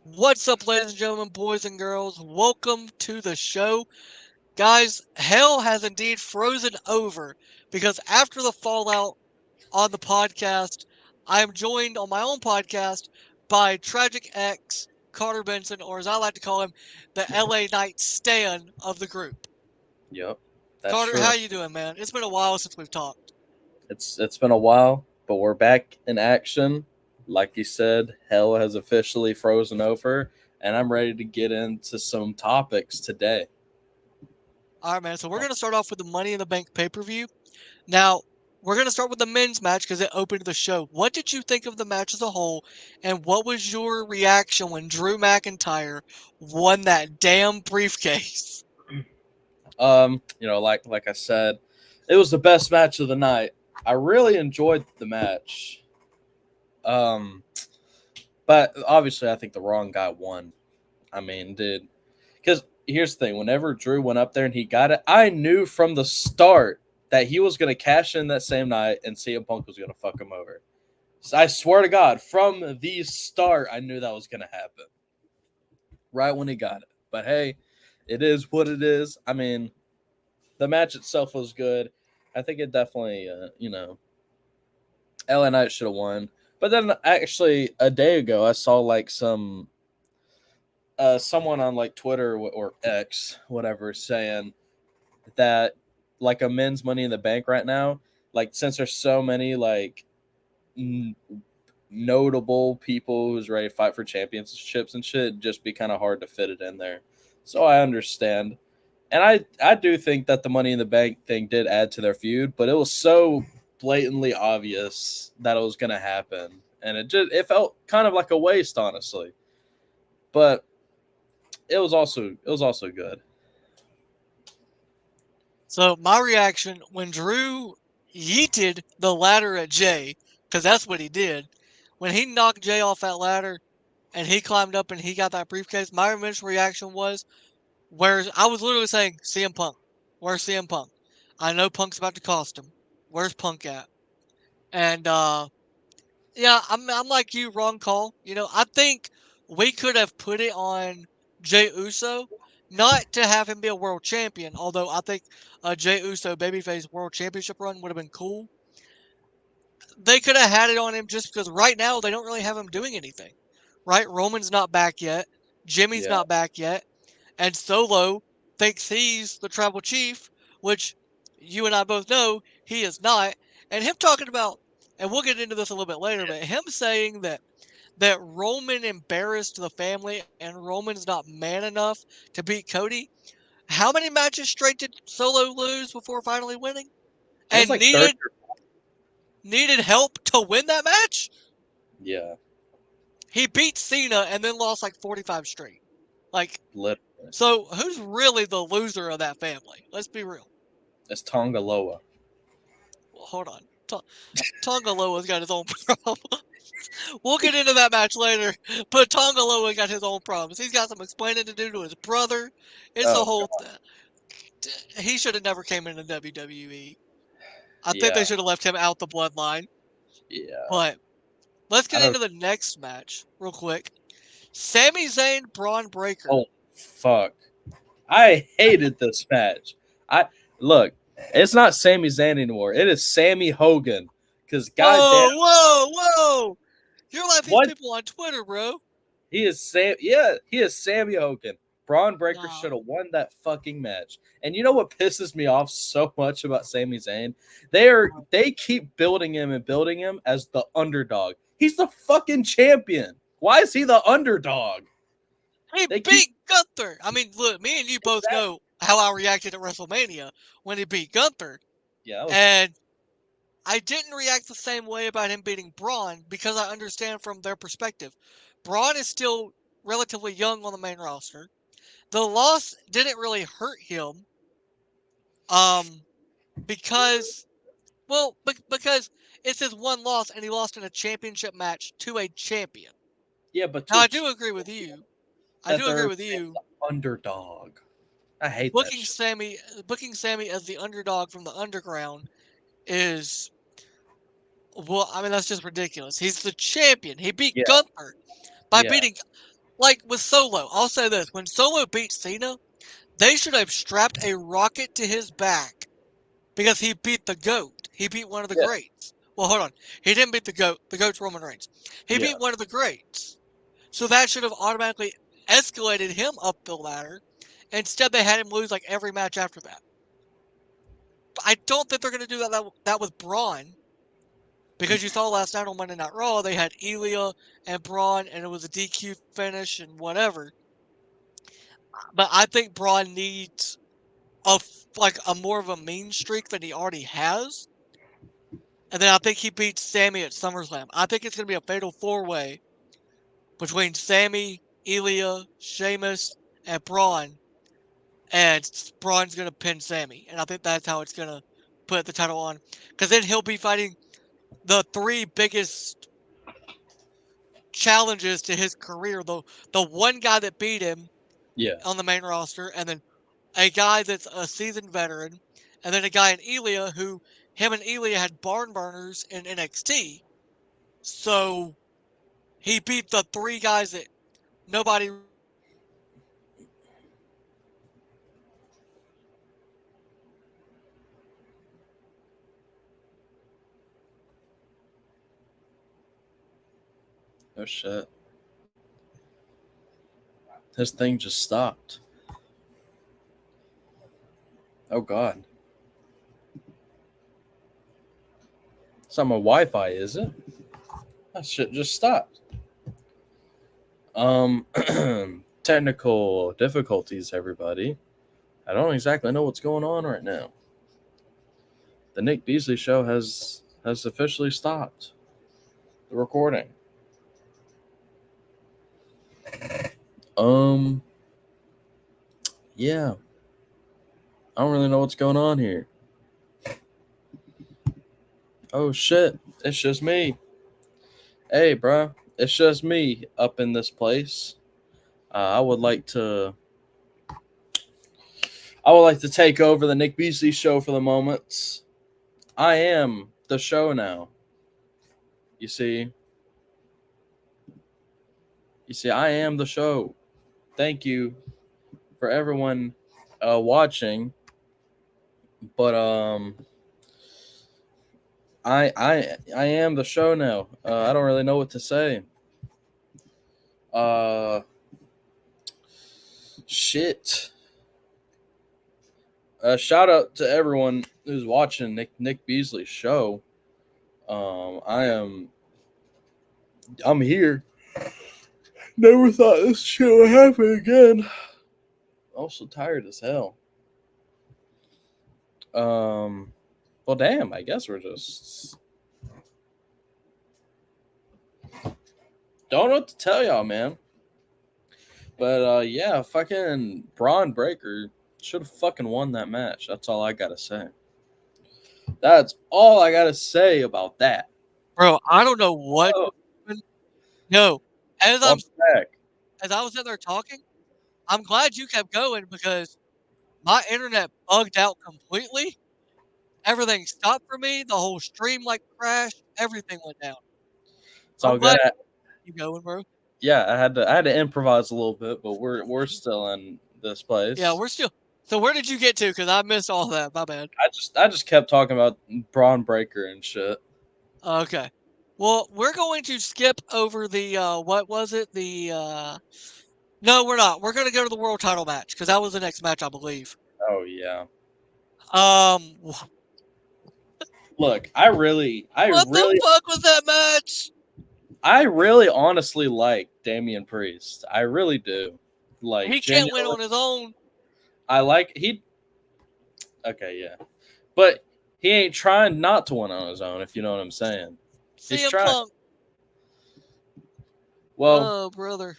What's up, ladies and gentlemen, boys and girls? Welcome to the show. Guys, hell has indeed frozen over because after the fallout on the podcast, I am joined on my own podcast by Tragic X Carter Benson, or as I like to call him, the LA Knight Stan of the group. Yep, that's Carter, how true. you doing, man? It's been a while since we've talked. It's been a while, but we're back in action. Like you said, hell has officially frozen over, and I'm ready to get into some topics today. All right, man. So we're gonna start off with the Money in the Bank pay-per-view. Now, we're going to start with the men's match because it opened the show. What did you think of the match as a whole, and what was your reaction when Drew McIntyre won that damn briefcase? Like I said, it was the best match of the night. I really enjoyed the match. Um, but obviously, I think the wrong guy won. I mean, dude, because here's the thing: whenever Drew went up there and he got it, I knew from the start that he was going to cash in that same night, and CM Punk was going to fuck him over. So I swear to God, from the start, I knew that was going to happen right when he got it. But hey, it is what it is. I mean, the match itself was good. I think it definitely, LA Knight should have won. But then actually, a day ago, I saw like someone on like Twitter or X, whatever, saying that like a men's Money in the Bank right now, like since there's so many like n- notable people who's ready to fight for championships and shit, it'd just be kind of hard to fit it in there. So I understand. And I do think that the Money in the Bank thing did add to their feud, but it was so blatantly obvious that it was going to happen, and it felt kind of like a waste, honestly. But it was also good. So, my reaction when Drew yeeted the ladder at Jay, because that's what he did, when he knocked Jay off that ladder and he climbed up and he got that briefcase, my initial reaction was, where's I was literally saying CM Punk. Where's CM Punk? I know Punk's about to cost him. Where's Punk at? And yeah, I'm like you, wrong call. I think we could have put it on Jey Uso, not to have him be a world champion, although I think a Jey Uso babyface world championship run would have been cool. They could have had it on him just because right now they don't really have him doing anything. Right? Roman's not back yet. Jimmy's Yeah, not back yet. And Solo thinks he's the tribal chief, which you and I both know he is not. And him talking about, and we'll get into this a little bit later, but him saying that Roman embarrassed the family and Roman's not man enough to beat Cody. How many matches straight did Solo lose before finally winning? it was And like 30. needed help to win that match? Yeah, He beat Cena and then lost like 45 straight. Like, literally. so who's really the loser of that family? Let's be real. It's Tonga Loa. Well, hold on. Tonga Loa's got his own problem. We'll get into that match later, but Tonga Loa got his own problems. He's got some explaining to do to his brother. It's a Oh whole. god. He should have never came into WWE. I think they Yeah, should have left him out the bloodline. yeah. But let's I get don't. into the next match real quick. Sami Zayn, Braun Breaker. Oh fuck. I hated this match. I look. It's not Sami Zayn anymore. It is Sammy Hogan. Because goddamn, Whoa, whoa, whoa! You're like these what people on Twitter, bro. he is Sam. Yeah, he is Sammy Hogan. Braun Breaker Nah. should have won that fucking match. And you know what pisses me off so much about Sami Zayn? They keep building him as the underdog. He's the fucking champion. Why is he the underdog? He They keep beat Gunther. I mean, look, me and you both that. know how I reacted at WrestleMania when he beat Gunther. Yeah, that was And I didn't react the same way about him beating Braun because I understand from their perspective. Braun is still relatively young on the main roster. The loss didn't really hurt him um, because, well, because it's his one loss and he lost in a championship match to a champion. yeah, but Now, to I a do agree with you. I that do agree they're with you. the underdog. I hate that Booking shit. Sammy, booking Sammy as the underdog from the underground is, well, I mean, that's just ridiculous. He's the champion. He beat Yeah, Gunther by yeah. beating. like with Solo, I'll say this: when Solo beat Cena, they should have strapped a rocket to his back because he beat the GOAT. He beat one of the Yeah, greats. Well, hold on. He didn't beat the GOAT. The GOAT's Roman Reigns. He yeah. beat one of the greats. So that should have automatically escalated him up the ladder. Instead, they had him lose like every match after that. But I don't think they're going to do that with Braun because you saw last night on Monday Night Raw they had Ilya and Braun and it was a DQ finish and whatever. But I think Braun needs like a more of a mean streak than he already has. And then I think he beats Sammy at SummerSlam. I think it's going to be a fatal four-way between Sammy, Ilya, Sheamus, and Braun. And Braun's going to pin Sammy. And I think that's how it's going to put the title on. Because then he'll be fighting the three biggest challenges to his career. The one guy that beat him Yeah. on the main roster, and then a guy that's a seasoned veteran, and then a guy in Ilya who him and Ilya had barn burners in NXT. So he beat the three guys that nobody. Oh shit. This thing just stopped. Oh god. It's not my Wi-Fi, is it? That shit just stopped. Um, technical difficulties, everybody. I don't exactly know what's going on right now. The Nick Beasley show has officially stopped the recording. Um, yeah, I don't really know what's going on here. Oh shit, it's just me. Hey, bro, it's just me up in this place. I would like to. I would like to take over the Nick Beasley show for the moment. I am the show now. You see, I am the show. Thank you for everyone watching. But I am the show now. I don't really know what to say. Uh, shit. Shout out to everyone who's watching Nick Beasley's show. I'm here. Never thought this shit would happen again. Also tired as hell. Well, damn. I guess we're just don't know what to tell y'all, man. But yeah, fucking Braun Breaker should have fucking won that match. That's all I gotta say. That's all I gotta say about that. Bro, I don't know what. Oh, No, as I'm welcome back. as I was sitting there talking, I'm glad you kept going because my internet bugged out completely. Everything stopped for me. The whole stream like crashed. Everything went down. It's I'm all good. glad you keep going, bro. Yeah, I had to improvise a little bit, but we're still in this Yeah, place. we're still. So where did you get to? Because I missed all that. My bad. I just kept talking about Braun Breaker and shit. Okay. Well, we're going to skip over the what was it? No, we're not. We're going to go to the world title match because that was the next match, I believe. Oh yeah. What Look, the fuck was that match? I really honestly like Damian Priest. I really do. Like He can't win genuinely, on his own. I like he. Okay, yeah, but he ain't trying not to win on his own. If you know what I'm saying, he's CM trying. Punk. Well, Oh, brother.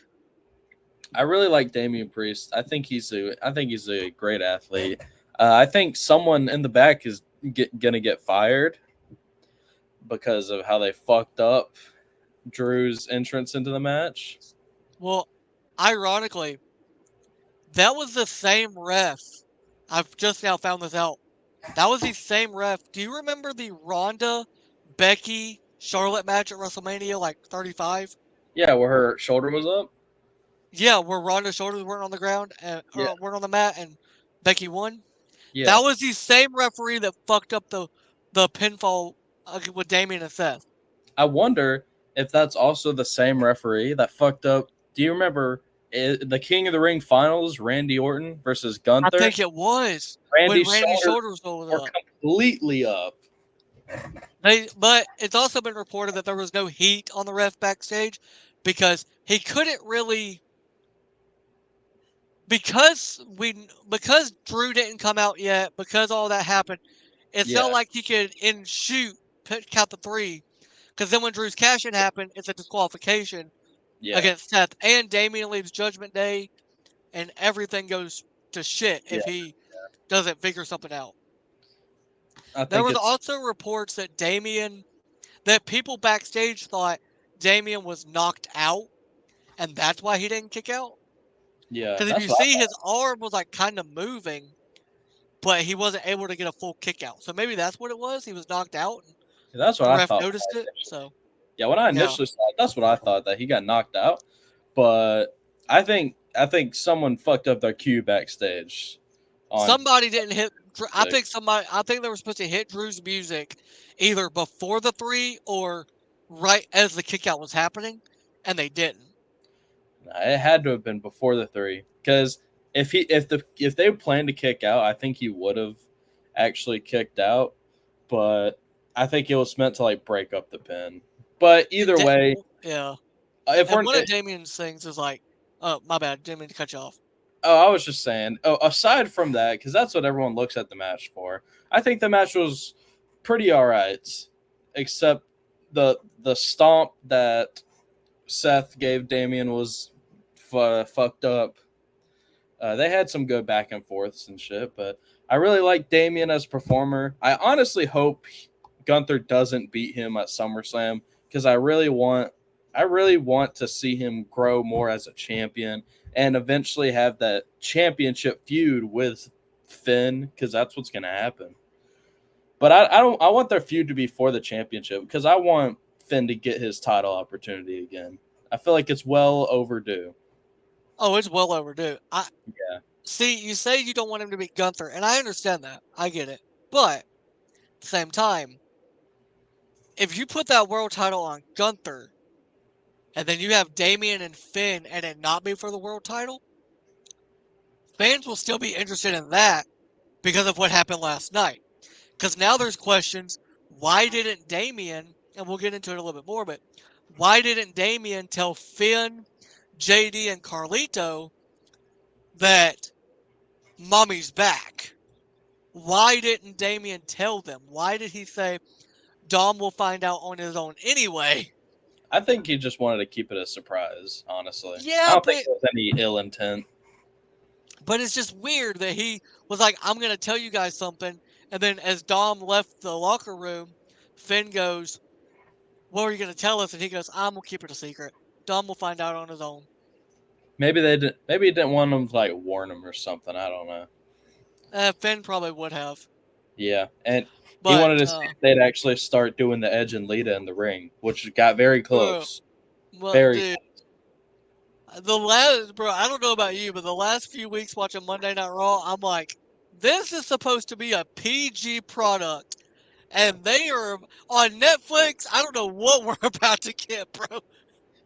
I really like Damian Priest. I think he's a great athlete. I think someone in the back is gonna get fired because of how they fucked up Drew's entrance into the match. Well, ironically, that was the same ref. I've just now found this out. That was the same ref. Do you remember the Ronda, Becky, Charlotte match at WrestleMania like 35? Yeah, where her shoulder was up. Yeah, where Ronda's shoulders weren't on the ground and Yeah, or weren't on the mat, and Becky won. That yeah. was the same referee that fucked up the pinfall with Damien and Seth. I wonder if that's also the same referee that fucked up. Do you remember the King of the Ring finals, Randy Orton versus I Gunther? think it was when Randy's Randy's shoulders shoulders was were up. completely up. But it's also been reported that there was no heat on the ref backstage because he couldn't really because Drew didn't come out yet because all that happened. It felt Yeah, like he could in shoot count the three because then when Drew's cash in happened, it's a disqualification yeah, against Seth and Damian leaves Judgment Day and everything goes to shit yeah. if he doesn't figure something out. I There think was it's also reports that people backstage thought Damian was knocked out and that's why he didn't kick out. yeah. Because if That's you what see, his arm was like kind of moving, but he wasn't able to get a full kick out. So maybe that's what it was. He was knocked out, and that's what the I ref thought. noticed it. So Yeah, when I yeah, initially saw it, that's what I thought that he got knocked out. But I think someone fucked up their cue backstage on somebody didn't hit. I music. think somebody. I think they were supposed to hit Drew's music either before the three or right as the kick out was happening, and they didn't. It had to have been before the three because if they planned to kick out, I think he would have actually kicked out. But I think it was meant to like break up the pin. But either way, Yeah, if and we're one of Damien's things is like, oh my bad, didn't mean to cut you off. oh, I was just saying. Oh, aside from that, because that's what everyone looks at the match for. I think the match was pretty all right, except the stomp that Seth gave Damien was fucked up. They had some good back and forths and shit, but I really like Damien as a performer. I honestly hope Gunther doesn't beat him at SummerSlam because I really want to see him grow more as a champion and eventually have that championship feud with Finn because that's what's gonna happen. But I don't I want their feud to be for the championship because I want Finn to get his title opportunity again. I feel like it's well overdue. Oh, it's well overdue. I Yeah. see. You say you don't want him to beat Gunther, and I understand that. I get it, but at the same time, if you put that world title on Gunther and then you have Damian and Finn and it not be for the world title, fans will still be interested in that because of what happened last night. Because now there's questions why didn't Damian, and we'll get into it a little bit more, but why didn't Damian tell Finn, JD, and Carlito that mommy's back? Why didn't Damian tell them? Why did he say Dom will find out on his own anyway? I think he just wanted to keep it a surprise, honestly. I Yeah, don't think there was any ill intent. but it's just weird that he was like, I'm going to tell you guys something. And then as Dom left the locker room, Finn goes, what are you going to tell us? And he goes, I'm going to keep it a secret. Dom will find out on his own. Maybe he didn't want him to like warn him or something. I don't know. Finn probably would have. Yeah, and he But, wanted to see if they'd actually start doing the Edge and Lita in the ring, which got very bro, close. well, Very. dude, bro, I don't know about you, but the last few weeks watching Monday Night Raw, I'm like, this is supposed to be a PG product. And they are on Netflix. I don't know what we're about to get, bro.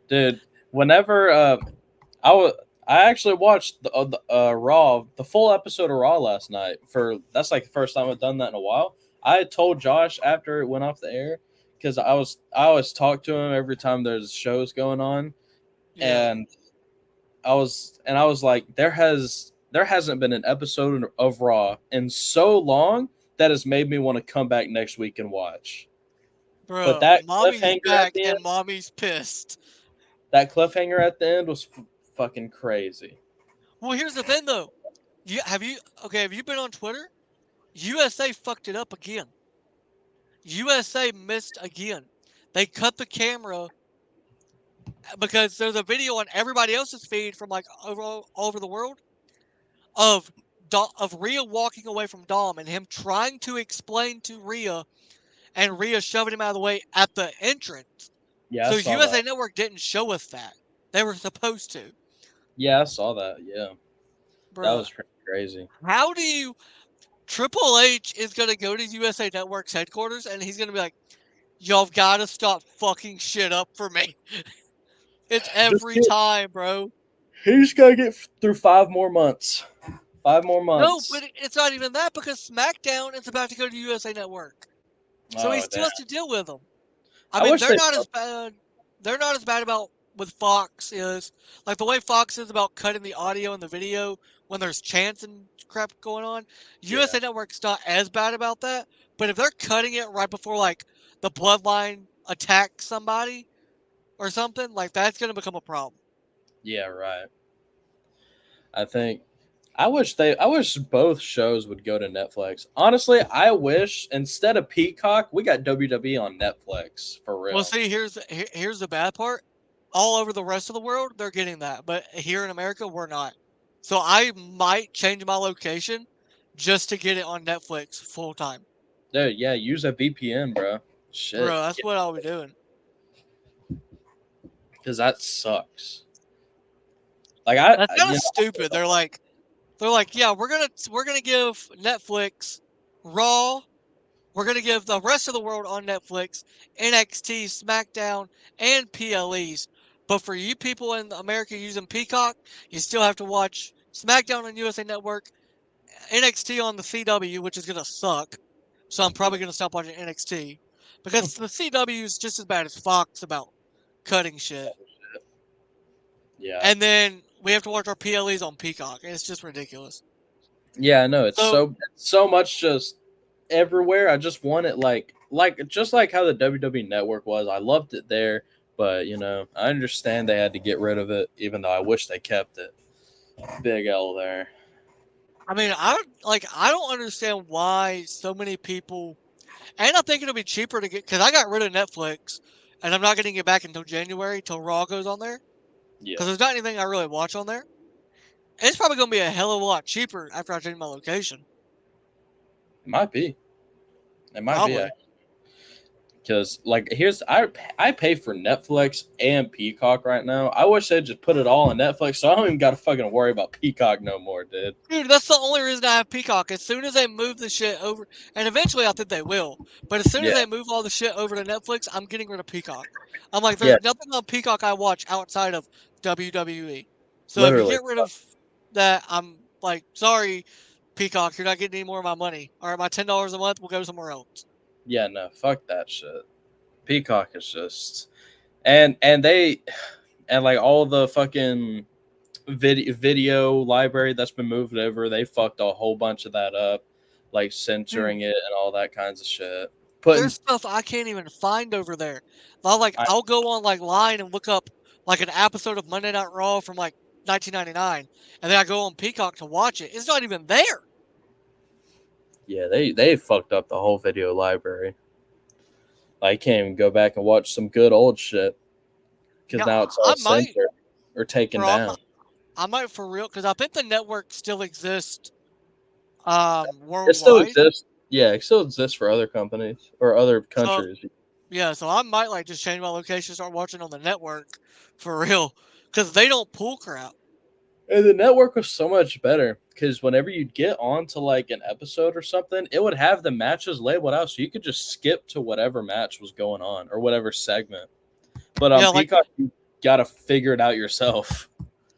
Dude, whenever I was, I actually watched the Raw, the full episode of Raw last night. For that's like the first time I've done that in a while. I had told Josh after it went off the air because I always talk to him every time there's shows going on, Yeah, and I was like, there hasn't been an episode of Raw in so long that has made me want to come back next week and watch. But bro. Mommy's back and mommy's pissed. that cliffhanger at the end was fucking crazy. Well, here's the thing, though. Have you been on Twitter? USA fucked it up again. USA missed again. They cut the camera because there's a video on everybody else's feed from like all over the world of of Rhea walking away from Dom and him trying to explain to Rhea and Rhea shoving him out of the way at the entrance. Yeah, I So saw that. USA Network didn't show us that. They were supposed to. Yeah, I saw that. Yeah, that Bruh. was pretty crazy. How do you Triple H is gonna go to USA Network's headquarters and he's gonna be like, y'all gotta stop fucking shit up for me. It's Just every get. time, bro. He's got to get through 5 more months. 5 more No, months. but it's not even that because SmackDown is about to go to USA Network. So he Oh still damn! has to deal with them. I I mean, wish they're they. not as bad. They're not as bad about with Fox is like the way Fox is about cutting the audio and the video when there's chants and crap going on. Yeah, USA Network's not as bad about that. But if they're cutting it right before like the bloodline attacks somebody or something, like that's gonna become a problem. yeah, right. I think I wish they. I wish both shows would go to Netflix. Honestly, I wish instead of Peacock, we got WWE on Netflix for Well, real. see, here's the bad part. All over the rest of the world, they're getting that, but here in America, we're not. So I might change my location just to get it on Netflix full time. Dude, yeah, use a VPN, bro. Shit, Bro, that's what I'll be doing. because that sucks. Like I, That's kind you of know, stupid. They're like, yeah, we're gonna give Netflix Raw. We're gonna give the rest of the world on Netflix NXT, SmackDown, and PLEs. But for you people in America using Peacock, you still have to watch SmackDown on USA Network, NXT on the CW, which is gonna suck. So I'm yeah, probably gonna stop watching NXT because the CW is just as bad as Fox about cutting shit. yeah, And then we have to watch our PLEs on Peacock. It's just ridiculous. yeah. I know it's So so much just everywhere. I just want it like just like how the WWE Network was. I loved it there, but I understand they had to get rid of it, even though I wish they kept it. Big L there. I mean, I don't understand why so many people. And I think it'll be cheaper to get because I got rid of Netflix, and I'm not getting it back until January till Raw goes on there Yeah, because there's not anything I really watch on there. And it's probably gonna be a hell of a lot cheaper after I change my location. it might be. It might be Probably. because like here's I pay for Netflix and Peacock right now. I wish they'd just put it all on Netflix, so I don't even got to fucking worry about Peacock no more, dude. Dude, that's the only reason I have Peacock. As soon as they move the shit over, and eventually I think they will, but as soon as Yeah, they move all the shit over to Netflix, I'm getting rid of Peacock. I'm like, yeah, there's nothing on Peacock I watch outside of WWE. So if you literally. get rid of that, I'm like, sorry, Peacock, you're not getting any more of my money. All right, my $10 a month will go somewhere else. Yeah, no, fuck that shit. Peacock is just and they and like all the fucking video library that's been moved over, they fucked a whole bunch of that up, like Dude, censoring it and all that kinds of shit. there's Putting stuff I can't even find over there. I'll like, I, I'll go on like line and look up like an episode of Monday Night Raw from like 1999, and then I go on Peacock to watch it. It's not even there. yeah, they fucked up the whole video library. I can't even go back and watch some good old shit because Yeah, now it's all I might, censored or taken bro. down. I might for real because I think the network still exists It still worldwide. exists. Yeah, it still exists for other companies or other So countries. yeah, so I might like just change my location, start watching on the network for real because they don't pull crap. And the network was so much better because whenever you'd get onto like an episode or something, it would have the matches labeled out, so you could just skip to whatever match was going on or whatever segment. But on Yeah, like Peacock, you gotta figure it out yourself.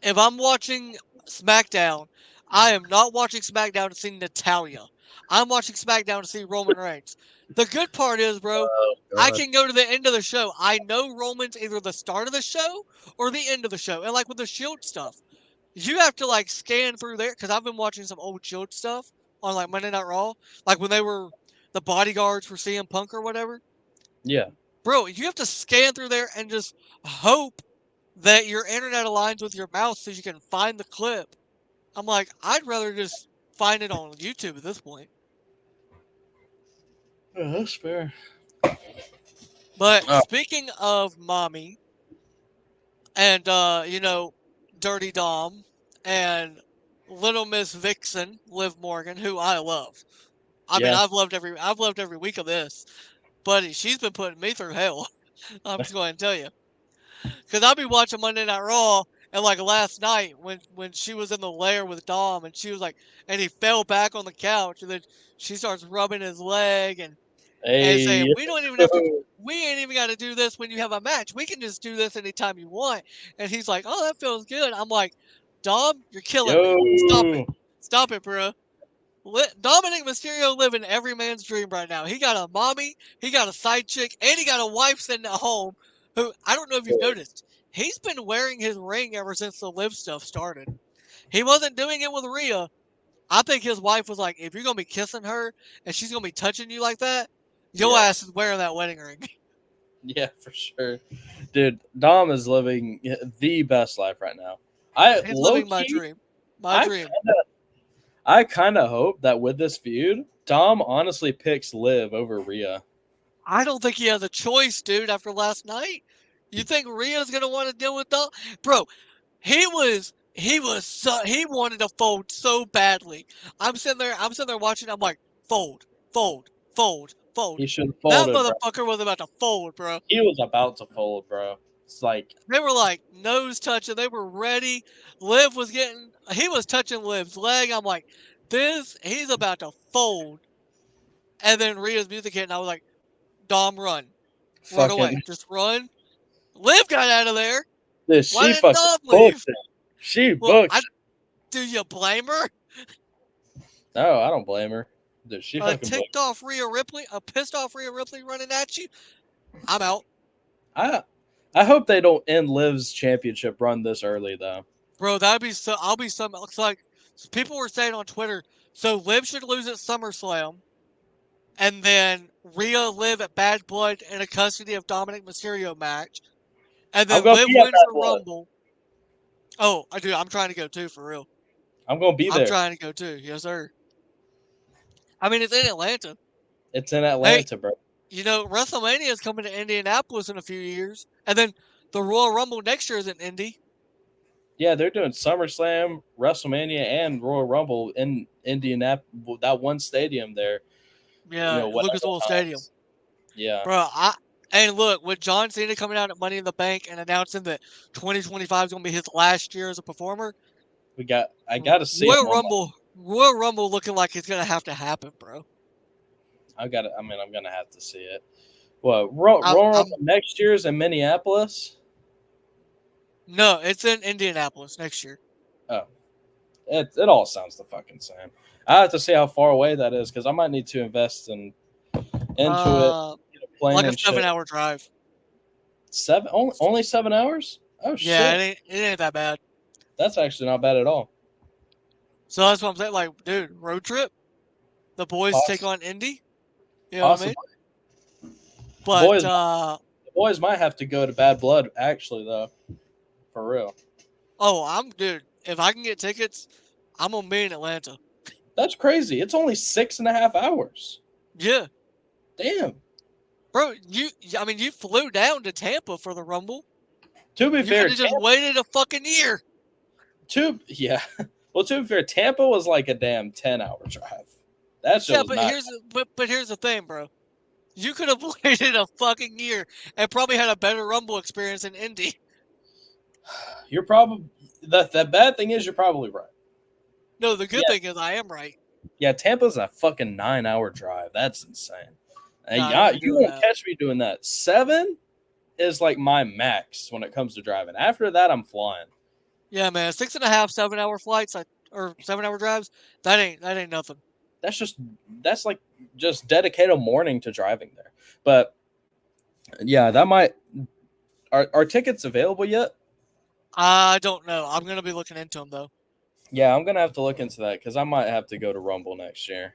if I'm watching SmackDown, I am not watching SmackDown to see Natalia. I'm watching SmackDown to see Roman Reigns. The good part is, bro, Oh I god. can go to the end of the show. I know Roman's either the start of the show or the end of the show. And like with the Shield stuff, you have to like scan through there because I've been watching some old Shield stuff on like Monday Night Raw, like when they were the bodyguards for CM Punk or whatever. Yeah. Bro, you have to scan through there and just hope that your internet aligns with your mouse so you can find the clip. I'm like, I'd rather just find it on YouTube at this point. Yeah, that's fair. But Oh, speaking of mommy and Dirty Dom and Little Miss Vixen, Liv Morgan, who I love. I mean, yeah. I've loved every week of this, but she's been putting me through hell. I'm just going to tell you, because I'll be watching Monday Night Raw, And like last night when she was in the lair with Dom and she was like and he fell back on the couch and then she starts rubbing his leg and saying, Hey, "We don't even have to we ain't even got to do this when you have a match. We can just do this anytime you want." And he's like, "Oh, that feels good." I'm like, "Dom, you're killing me. Stop it. yo, Stop it, bro." Dominic Mysterio living every man's dream right now. He got a mommy, he got a side chick, and he got a wife sitting at home who I don't know if you've noticed. He's been wearing his ring ever since the live stuff started. He wasn't doing it with Rhea. I think his wife was like, if you're gonna be kissing her and she's gonna be touching you like that, your yeah, ass is wearing that wedding ring. yeah, for sure, dude. Dom is living the best life right now. I He's low living my key, dream. My I dream. I kind of hope that with this feud, Dom honestly picks Liv over Rhea. I don't think he has a choice, dude, after last night. You think Rhea's gonna want to deal with Dom? Bro, he wanted to fold so badly. I'm sitting there watching, I'm like, fold, fold, fold, fold. He should have That folded, bro. motherfucker was about to fold, bro. He was about to fold, bro. It's like, They were like nose touching, they were ready. Liv was getting he was touching Liv's leg. I'm like, he's about to fold. And then Rhea's music hit and I was like, Dom, run. Run fucking, away. Just run. Liv got out of there. dude, Why she didn't fucking Dom booked leave? it. She Well, booked it. do you blame her? No, I don't blame her. Dude, she A fucking booked ticked off Rhea Ripley, a pissed off Rhea Ripley running at you? I'm out. I I hope they don't end Liv's championship run this early though. Bro, that'd be so I'll be some looks like people were saying on Twitter, so Liv should lose at SummerSlam and then Rhea Liv at Bad Blood in a custody of Dominic Mysterio match, and I'm then gonna Liv be at wins that the blood. Rumble. Oh, I do. I'm trying to go too, for real. I'm gonna be I'm there. trying to go too. Yes, sir. I mean, it's in Atlanta. It's in Hey, Atlanta, bro. WrestleMania is coming to Indianapolis in a few years, and then the Royal Rumble next year is in Indy. Yeah, they're doing SummerSlam, WrestleMania, and Royal Rumble in Indianapolis. That one stadium there. You Yeah, know, Lucas whatever Oil Stadium, times. Yeah, bro. And look, with John Cena coming out at Money in the Bank and announcing that 2025 is going to be his last year as a performer, we got. I got to see him on my. Royal Rumble looking like it's going to have to happen, bro. I got. I mean, I'm gonna have to see it. What I'm, Royal I'm Rumble next year's in Minneapolis? no, it's in Indianapolis next year. Oh, it all sounds the fucking same. I have to see how far away that is because I might need to invest into it, Uh, get a plane like a and shit. 7 hour drive. Seven only 7 hours? Oh Yeah, shit, it ain't that bad. that's actually not bad at all. So that's what I'm saying. Like, dude, road trip. The boys take Poss- on Indy. You know what I mean? Possibly, the But boys, the boys might have to go to Bad Blood. Actually, though, for real, oh, I'm dude. If I can get tickets, I'm gonna be in Atlanta. that's crazy. It's only 6.5 hours. Yeah, Damn. bro. I mean, you flew down to Tampa for the Rumble. To be You could fair, have just waited a fucking year. yeah. Well, to be fair, Tampa was like a damn 10-hour drive. That shit Yeah, was but not. here's the thing, bro. You could have waited a fucking year and probably had a better Rumble experience in Indy. You're probably the bad thing is you're probably right. No, the good Yeah, thing is I am right. yeah. Tampa's a fucking 9-hour drive. That's insane. Nah, I Yeah, ain't you doing won't that. catch me doing that. 7 is like my max when it comes to driving. After that, I'm flying. Yeah, man. 6.5, 7 hour flights, or 7 hour drives. That ain't nothing. That's that's like just dedicate a morning to driving there. But yeah, that might are tickets available yet? I don't know. I'm gonna be looking into them though. Yeah, I'm gonna have to look into that because I might have to go to Rumble next year.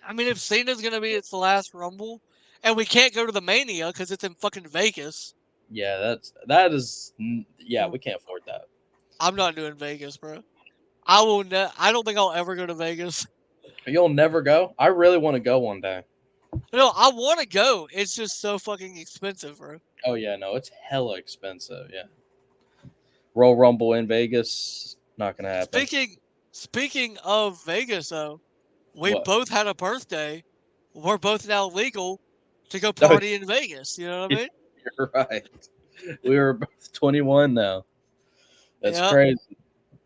I mean, if Cena's gonna be its last Rumble, and we can't go to the Mania because it's in fucking Vegas. Yeah, that is yeah, Mm, we can't afford that. I'm not doing Vegas, bro. I don't think I'll ever go to Vegas. You'll never go. I really want to go one day. No, I want to go. It's just so fucking expensive, bro. Oh yeah, no, it's hella expensive. Yeah, Royal Rumble in Vegas, not gonna happen. Speaking speaking of Vegas, though, we What? both had a birthday. We're both now legal to go No, party in Vegas. You know what I mean? you're right. We were both 21 now. That's Yep. crazy.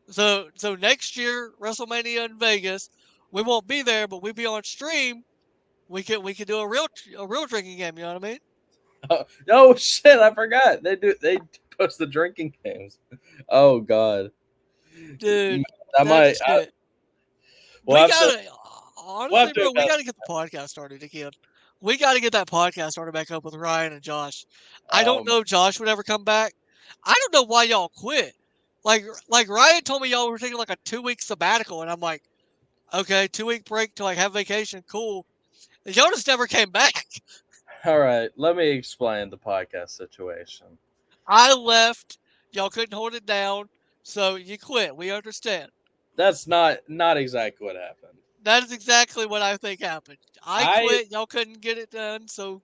So next year, WrestleMania in Vegas, we won't be there, but we be on stream. We could do a real drinking game. You know what I mean, Oh shit! I forgot they post the drinking games. Oh god, dude? I That might. shit. We'll We have to. gotta We'll have honestly, to bro. We invest. gotta get the podcast started again. We gotta get that podcast started back up with Ryan and Josh. I don't Um, know if Josh would ever come back. I don't know why y'all quit. Like Ryan told me y'all were taking like a 2 week sabbatical, and I'm like, okay, 2 week break to like have vacation, cool. Y'all just never came back. all right, let me explain the podcast situation. I left. Y'all couldn't hold it down, so you quit. We understand. That's not exactly what happened. That is exactly what I think happened. I I quit. Y'all couldn't get it done, so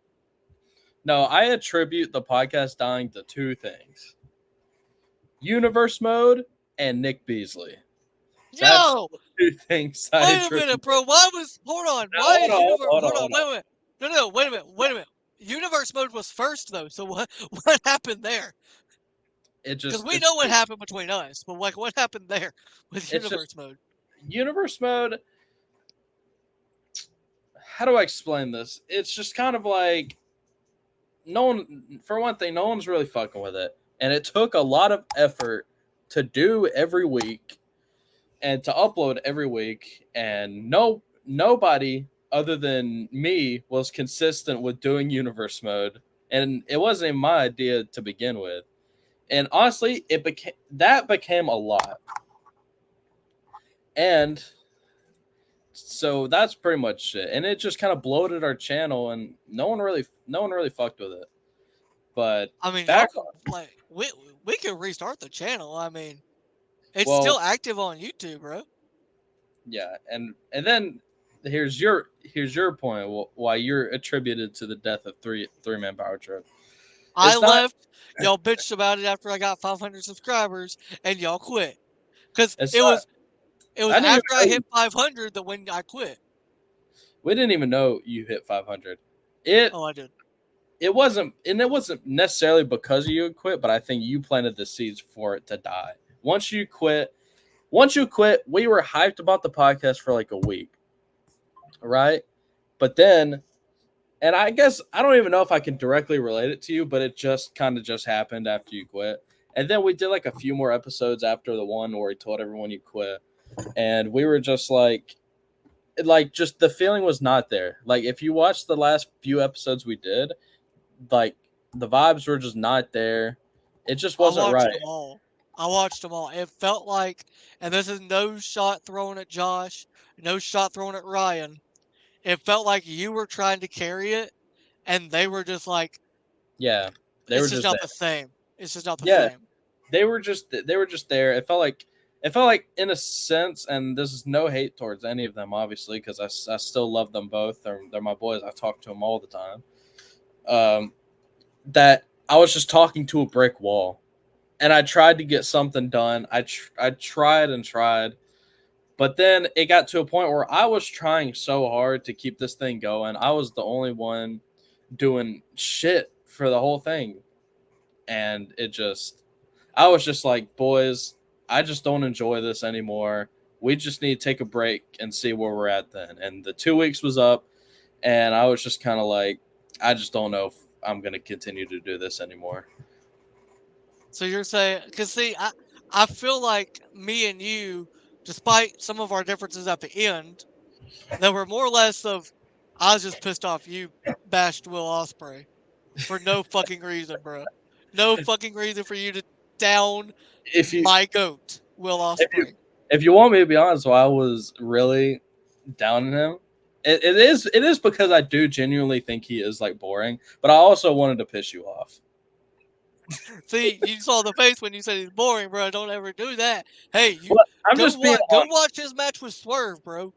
No, I attribute the podcast dying to two things: universe mode and Nick Beasley. That's yo. two things I Wait a minute, attribute. bro. Why was hold on? No, Why hold is on, universe? hold on, Hold on. hold Wait on. a minute. No, no. Wait a minute. Wait a minute. Universe mode was first though. So what? What happened there? It Because just we know what happened between us, but like what happened there with it's just universe mode? universe mode. How do I explain this? It's just kind of like no one, for one thing, no one's really fucking with it, and it took a lot of effort to do every week and to upload every week, and nobody other than me was consistent with doing universe mode, and it wasn't even my idea to begin with. And honestly, it became a lot, and so that's pretty much it. And it just kind of bloated our channel, and no one really fucked with it. But I mean, y'all back can like we can restart the channel. I mean, it's well, still active on YouTube, bro. yeah, and then here's your point why you're attributed to the death of three-man power trip. I It's not left. Y'all bitched about it after I got 500 subscribers, and y'all quit. Cause it's it not was it was I didn't even after I know hit 500 that when I quit. we didn't even know you hit 500. It Oh, I did. it wasn't necessarily because you had quit, but I think you planted the seeds for it to die. Once you quit, we were hyped about the podcast for like a week, right? But then, and I guess I don't even know if I can directly relate it to you, but it just kind of just happened after you quit. And then we did like a few more episodes after the one where he told everyone you quit, and we were just like just the feeling was not there. Like if you watch the last few episodes we did, like the vibes were just not there. It just I wasn't watched right. them all. I watched them all. It felt like, and this is no shot thrown at Josh, no shot thrown at Ryan. It felt like you were trying to carry it, and they were just like, Yeah, they were it's just just not there. the same. It's just not the Yeah, same. they were just there. It felt like in a sense, and this is no hate towards any of them, obviously, because I still love them both. They're my boys. I talk to them all the time. Um, that I was just talking to a brick wall, and I tried to get something done. I tried and tried, but then it got to a point where I was trying so hard to keep this thing going. I was the only one doing shit for the whole thing, and I was just like, boys, I just don't enjoy this anymore. We just need to take a break and see where we're at then. And the 2 weeks was up, and I was just kind of like, I just don't know if I'm going to continue to do this anymore. So you're saying, because see, I feel like me and you, despite some of our differences at the end, that were more or less of, I was just pissed off you bashed Will Osprey for no fucking reason, bro. No fucking reason for you to down If you my goat, Will if you Osprey. if you want me to be honest, why I was really down on him, it is because I do genuinely think he is like boring, but I also wanted to piss you off. See, you saw the face when you said he's boring, bro. Don't ever do that. Hey, you Well, I'm just being go honest. watch his match with Swerve, bro.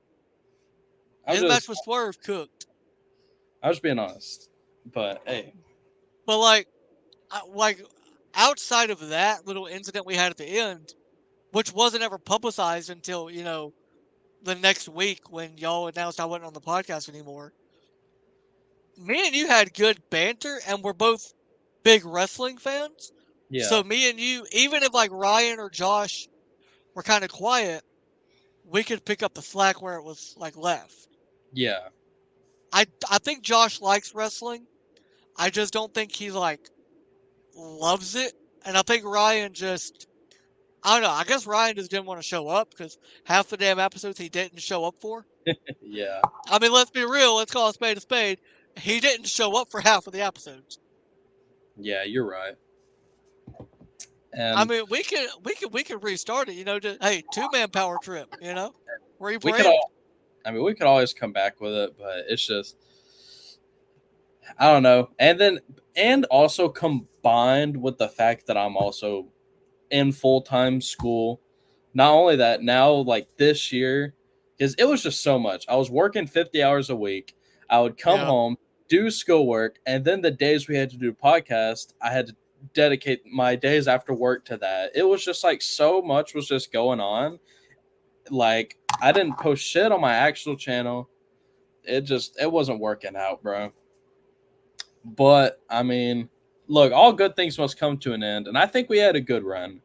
I'm His match just with Swerve cooked. I'm just being honest. But hey, But like outside of that little incident we had at the end, which wasn't ever publicized until the next week when y'all announced I wasn't on the podcast anymore. Me and you had good banter, and we're both big wrestling fans. Yeah. So me and you, even if like Ryan or Josh were kind of quiet, we could pick up the slack where it was like left. Yeah. I think Josh likes wrestling. I just don't think he like loves it. And I think Ryan just I don't know. I guess Ryan just didn't want to show up because half the damn episodes he didn't show up for. Yeah. I mean, let's be real. Let's call a spade a spade. He didn't show up for half of the episodes. Yeah, you're right. I And mean, we could restart it. Just hey, 2-man power trip. we could Rebrand it. all I mean, we could always come back with it, but it's just I don't know. And also combined with the fact that I'm also in full-time school. Not only that, now like this year cuz it was just so much. I was working 50 hours a week. I would come Yeah, home, do schoolwork, and then the days we had to do podcast, I had to dedicate my days after work to that. It was just like so much was just going on. Like I didn't post shit on my actual channel. It wasn't working out, bro. But I mean, look, all good things must come to an end, and I think we had a good run.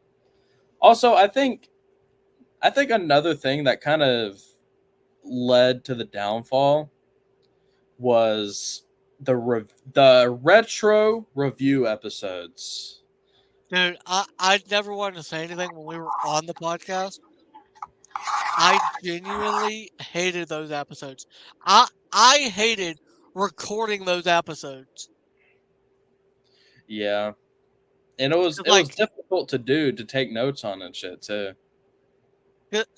Also, I think another thing that kind of led to the downfall was the retro review episodes. dude. I never wanted to say anything when we were on the podcast. I genuinely hated those episodes. I hated recording those episodes. Yeah, and it was 'Cause it was like, difficult to do to take notes on and shit too.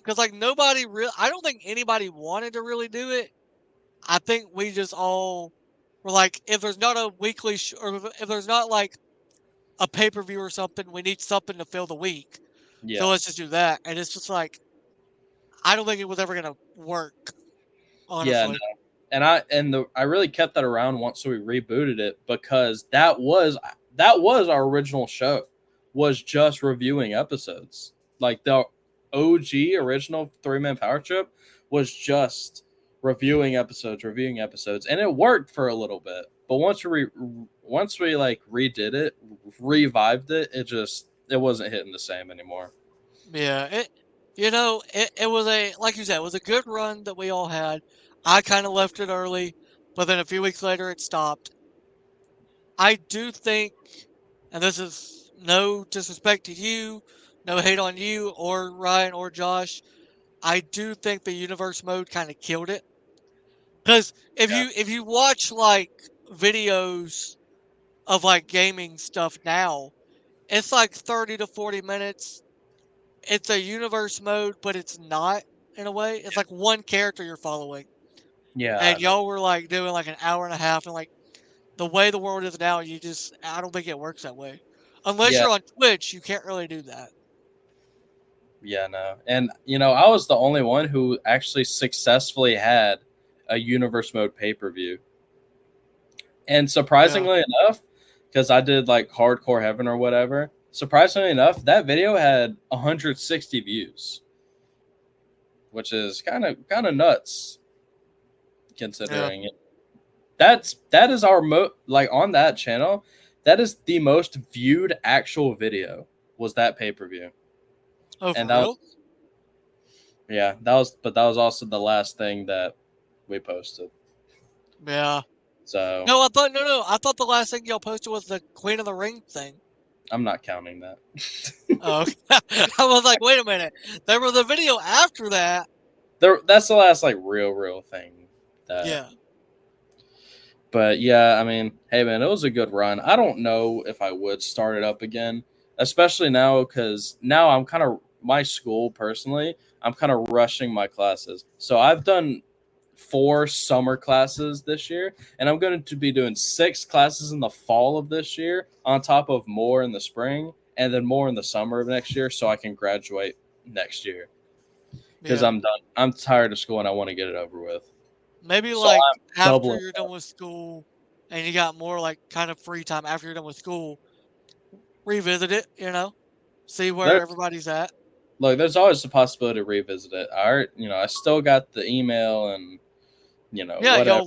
cause like nobody real. I don't think anybody wanted to really do it. I think we just all were like, if there's not a weekly or if there's not like a pay per view or something, we need something to fill the week. So Yeah, let's just do that. And it's just like I don't think it was ever gonna work, yeah, honestly. I really kept that around once we rebooted it because that was our original show was just reviewing episodes. Like the OG original 3-man power trip was just reviewing episodes, and it worked for a little bit. But once we like redid it, revived it, it wasn't hitting the same anymore. Yeah, it was a like you said, it was a good run that we all had. I kind of left it early, but then a few weeks later it stopped. I do think, and this is no disrespect to you, no hate on you or Ryan or Josh. I do think the universe mode kind of killed it. Because Yeah, if you watch like videos of like gaming stuff now, it's like 30 to 40 minutes. It's a universe mode, but it's not in a way. It's like one character you're following. yeah, I And know. y'all were like doing like an hour and a half and like the way the world is now, I don't think it works that way. Unless Yeah, you're on Twitch, you can't really do that. yeah, no. And I was the only one who actually successfully had a universe mode pay-per-view. And Yeah. surprisingly enough, because I did like hardcore heaven or whatever, surprisingly enough, that video had 160 views, which is kind of nuts Yeah. considering it. That is our like on that channel, that is the most viewed actual video was that pay-per-view. Oh, And for real? that was also the last thing that we posted. Yeah. So No, I thought no. I thought the last thing y'all posted was the Queen of the Ring thing. I'm not counting that. Oh, okay. I was like, wait a minute. There was a video after that. That's the last like real thing that. Yeah. But yeah, I mean, hey man, it was a good run. I don't know if I would start it up again, especially now because now I'm kind of my school personally. I'm kind of rushing my classes, so I've done 4 summer classes this year, and I'm going to be doing 6 classes in the fall of this year, on top of more in the spring, and then more in the summer of next year, so I can graduate next year because Yeah. I'm done. I'm tired of school and I want to get it over with. Maybe So like I'm after doubling you're done with school and you got more like kind of free time after you're done with school, revisit it, see where there. everybody's at. Look, there's always the possibility to revisit it. I still got the email and Yeah, whatever.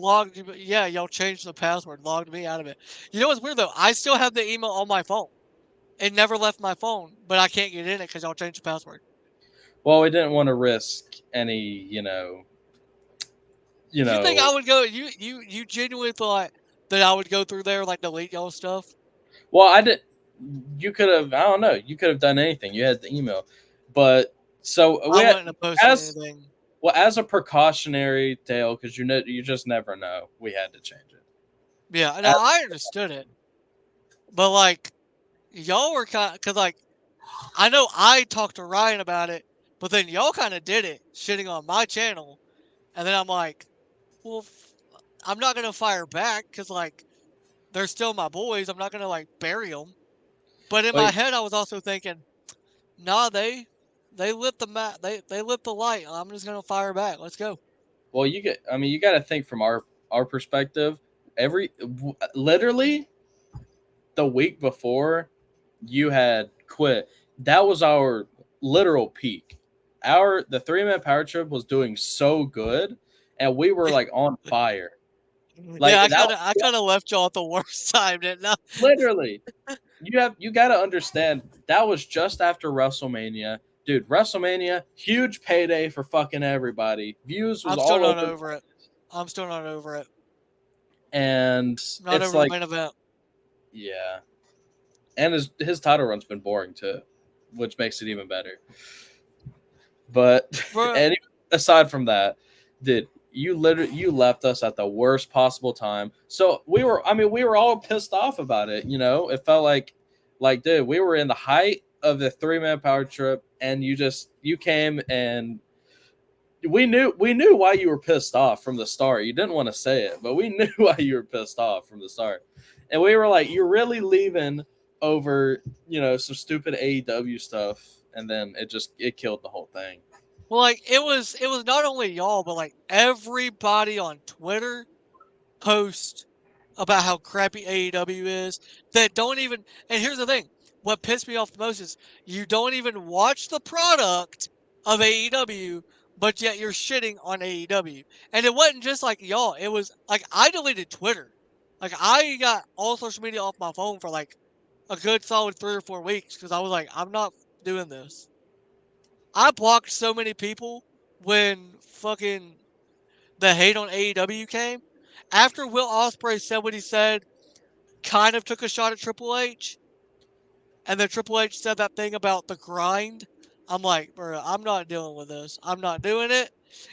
y'all changed the password, logged me out of it. You know what's weird though? I still have the email on my phone. It never left my phone, but I can't get in it because y'all changed the password. Well, we didn't want to risk any, you You think know. I would go? You genuinely thought that I would go through there like delete y'all stuff? Well, I did. You could have. I don't know. You could have done anything. You had the email, but so I we had, wouldn't have posted as anything. well as a precautionary tale because you just never know. We had to change it. Yeah, no, As, I understood it, but like y'all were kind because like I know I talked to Ryan about it, but then y'all kind of did it, shitting on my channel, and then I'm like, well, I'm not gonna fire back because like they're still my boys. I'm not gonna like bury them. But in my but head, I was also thinking, nah, they lit the they lit the light. I'm just gonna fire back. Let's go. well, you get. I mean, you got to think from our perspective. Literally the week before you had quit, that was our literal peak. The 3 man power trip was doing so good, and we were like on fire. Yeah, Like that I kind of left y'all at the worst time, didn't I? literally. You got to understand that was just after WrestleMania. Dude, WrestleMania, huge payday for fucking everybody. Views was I'm still all not over, over it. I'm still not over it. and Not it's over the like, main event, yeah. And his title run's been boring too, which makes it even better. But bro. and aside from that, did you left us at the worst possible time. So we were all pissed off about it. It felt like dude, we were in the height of the 3 man power trip, and you came and we knew why you were pissed off from the start. You didn't want to say it, but we knew why you were pissed off from the start. And we were like, you're really leaving over, some stupid AEW stuff, and then it killed the whole thing. Well, like it was not only y'all, but like everybody on Twitter post about how crappy AEW is that don't even. And here's the thing: what pissed me off the most is you don't even watch the product of AEW, but yet you're shitting on AEW. And it wasn't just like y'all; it was like I deleted Twitter. Like I got all social media off my phone for like a good solid 3 or 4 weeks because I was like, I'm not doing this. I blocked so many people when fucking the hate on AEW came. After Will Ospreay said what he said, kind of took a shot at Triple H, and then Triple H said that thing about the grind. I'm like, bro, I'm not dealing with this. I'm not doing it.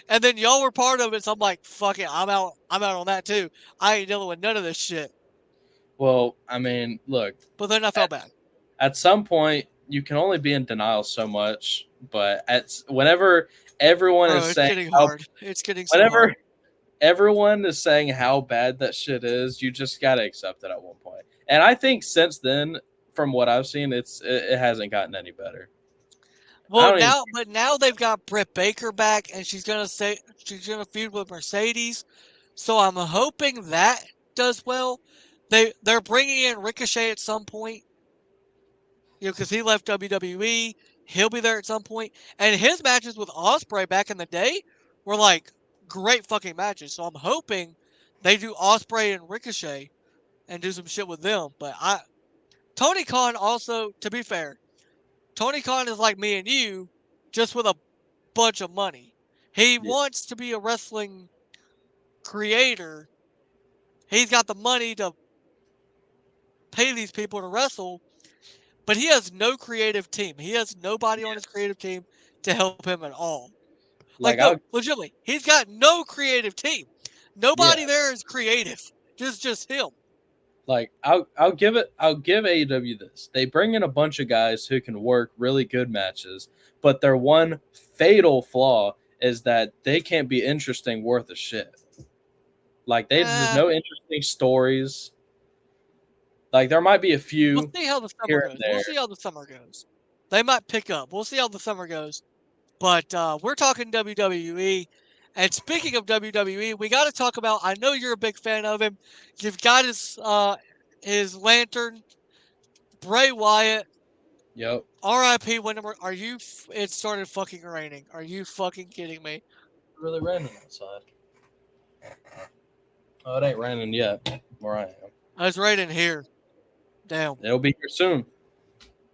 And then y'all were part of it, so I'm like, fuck it, I'm out. I'm out on that too. I ain't dealing with none of this shit. Well, I mean, look, But then I felt at, bad. at some point you can only be in denial so much, but whenever everyone Bro, is it's saying getting how hard. It's getting so whenever hard. everyone is saying how bad that shit is, you just gotta accept it at one point. And I think since then, from what I've seen, it hasn't gotten any better. I Well, don't even. now they've got Britt Baker back, and she's gonna feud with Mercedes. So I'm hoping that does well. They're bringing in Ricochet at some point, because he left WWE. He'll be there at some point, and his matches with Osprey back in the day were like great fucking matches. So I'm hoping they do Osprey and Ricochet and do some shit with them. But Tony Khan also, to be fair, Tony Khan is like me and you, just with a bunch of money. He Yeah, wants to be a wrestling creator. He's got the money to pay these people to wrestle, but he has no creative team. He has nobody on his creative team to help him at all. Like, like no, I'll legitimately, he's got no creative team. yeah, Nobody there is creative. Just him. I'll give AEW this. They bring in a bunch of guys who can work really good matches, but their one fatal flaw is that they can't be interesting worth a shit. Like there's Uh, no interesting stories. Like there might be a we'll few see how the summer here and goes. We'll there. see how the summer goes. They might pick up. We'll see how the summer goes. But we're talking WWE. And speaking of WWE, we got to talk about. I know you're a big fan of him. You've got his lantern, Bray Wyatt. Yep. R.I.P. Whenever are you? It started fucking raining. Are you fucking kidding me? Really raining outside. Oh, it ain't raining yet where I am. It's raining here. Damn. It'll be here soon.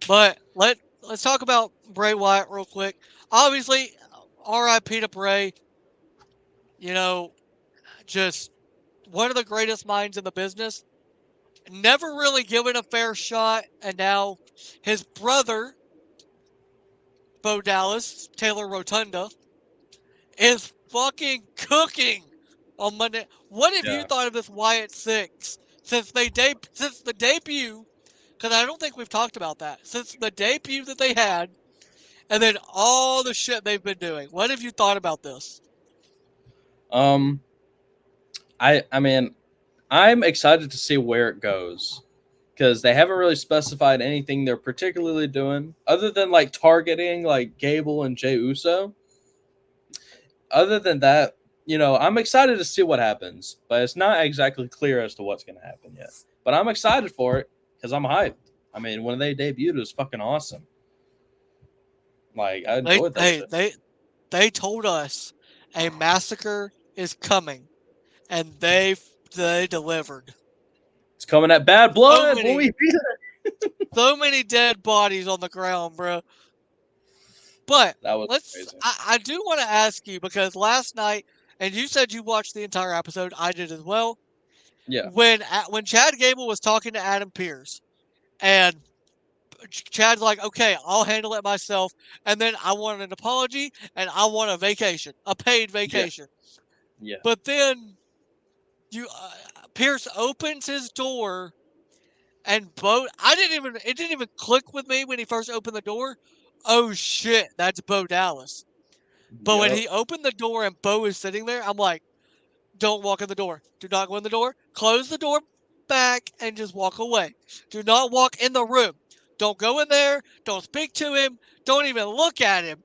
But let's talk about Bray Wyatt real quick. Obviously, R.I.P. to Bray. You know, just one of the greatest minds in the business. Never really given a fair shot, and now his brother, Bo Dallas, Taylor Rotunda, is fucking cooking on Monday. What have you Yeah. thought of this Wyatt Six since the debut? Because I don't think we've talked about that since the debut that they had, and then all the shit they've been doing. What have you thought about this? Um, I mean, I'm excited to see where it goes because they haven't really specified anything they're particularly doing other than like targeting like Gable and Jey Uso. Other than that, I'm excited to see what happens, but it's not exactly clear as to what's going to happen yet. But I'm excited for it because I'm hyped. I mean, when they debuted, it was fucking awesome. Like I They enjoyed that hey shit. they told us a massacre is coming, and they delivered. It's coming at Bad So Blood, boy. many so many dead bodies on the ground, bro. But That was let's amazing. I do want to ask you because last night, and you said you watched the entire episode, I did as well. Yeah, When Chad Gable was talking to Adam Pierce, and Chad's like, "Okay, I'll handle it myself," and then I want an apology and I want a vacation, a paid yeah, vacation. yeah, But then you Pierce opens his door and Bo. I didn't even it didn't even click with me when he first opened the door. Oh shit, that's Bo Dallas. But when yep, he opened the door and Bo is sitting there, I'm like, don't walk in the door. Do not go in the door. Close the door back and just walk away. Do not walk in the room. Don't go in there. Don't speak to him. Don't even look at him.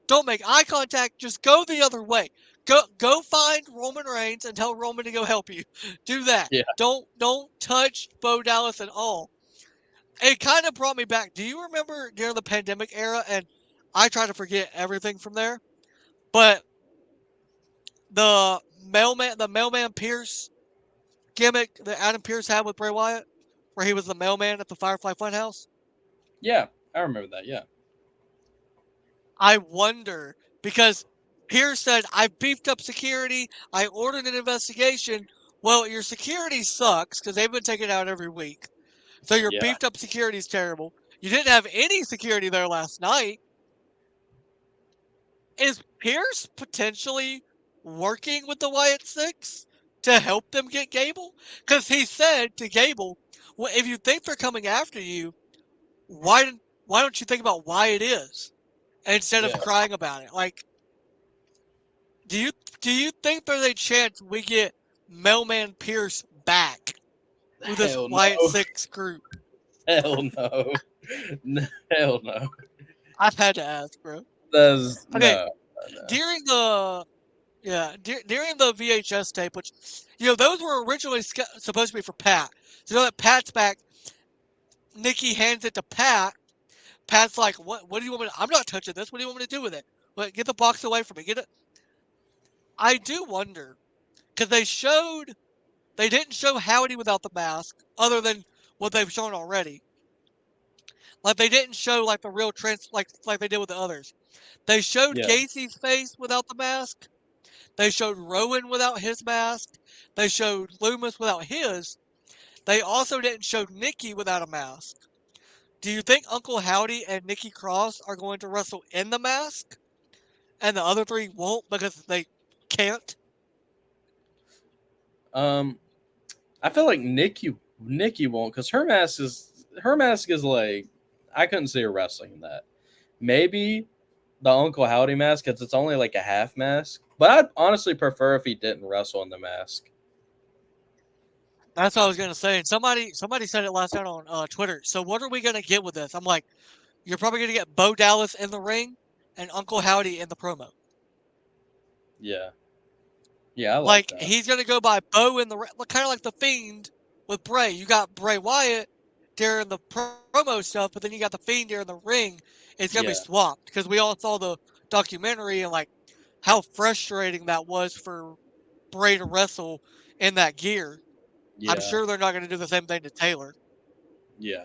Don't make eye contact. Just go the other way. Go find Roman Reigns and tell Roman to go help you. Do that. yeah. Don't touch Bo Dallas at all. It kind of brought me back. Do you remember during the pandemic era? And I try to forget everything from there. But the mailman Pierce gimmick that Adam Pierce had with Bray Wyatt, where he was the mailman at the Firefly Funhouse. Yeah, I remember that. Yeah, I wonder because Pierce said, "I beefed up security. I ordered an investigation." Well, your security sucks because they've been taken out every week. So your yeah. beefed up security is terrible. You didn't have any security there last night. Is Pierce potentially working with the Wyatt Six to help them get Gable? Because he said to Gable, "Well, if you think they're coming after you, why don't you think about why it is instead of Yeah. crying about it? Like, do you do you think there's a chance we get Mailman Pierce back with this Hell Wyatt no. Six group?" Hell no. Hell no. I've had to ask, bro. That's Okay, no. No. during the during the VHS tape, which those were originally supposed to be for Pat. So now that Pat's back, Nikki hands it to Pat. Pat's like, "What? What do you want me to? I'm not touching this. What do you want me to do with it? What? Get the box away from me. Get it." I do wonder because they didn't show Howdy without the mask, other than what they've shown already. Like they didn't show like the real like they did with the others. They showed Yeah. Gacy's face without the mask. They showed Rowan without his mask. They showed Loomis without his. They also didn't show Nikki without a mask. Do you think Uncle Howdy and Nikki Cross are going to wrestle in the mask, and the other three won't because they can't? Um, I feel like Nikki won't because her mask is like I couldn't see her wrestling in that. Maybe the Uncle Howdy mask because it's only like a half mask. But I'd honestly prefer if he didn't wrestle in the mask. That's what I was gonna say. And somebody said it last night on Twitter. So what are we gonna get with this? I'm like, you're probably gonna get Bo Dallas in the ring and Uncle Howdy in the promo. Yeah, yeah, I like Like that. he's gonna go by Bo in the kind of like the Fiend with Bray. You got Bray Wyatt during the promo stuff, but then you got the Fiend during the ring. It's gonna be Yeah, swapped because we all saw the documentary and like how frustrating that was for Bray to wrestle in that gear. I'm yeah, sure they're not gonna do the same thing to Taylor. yeah.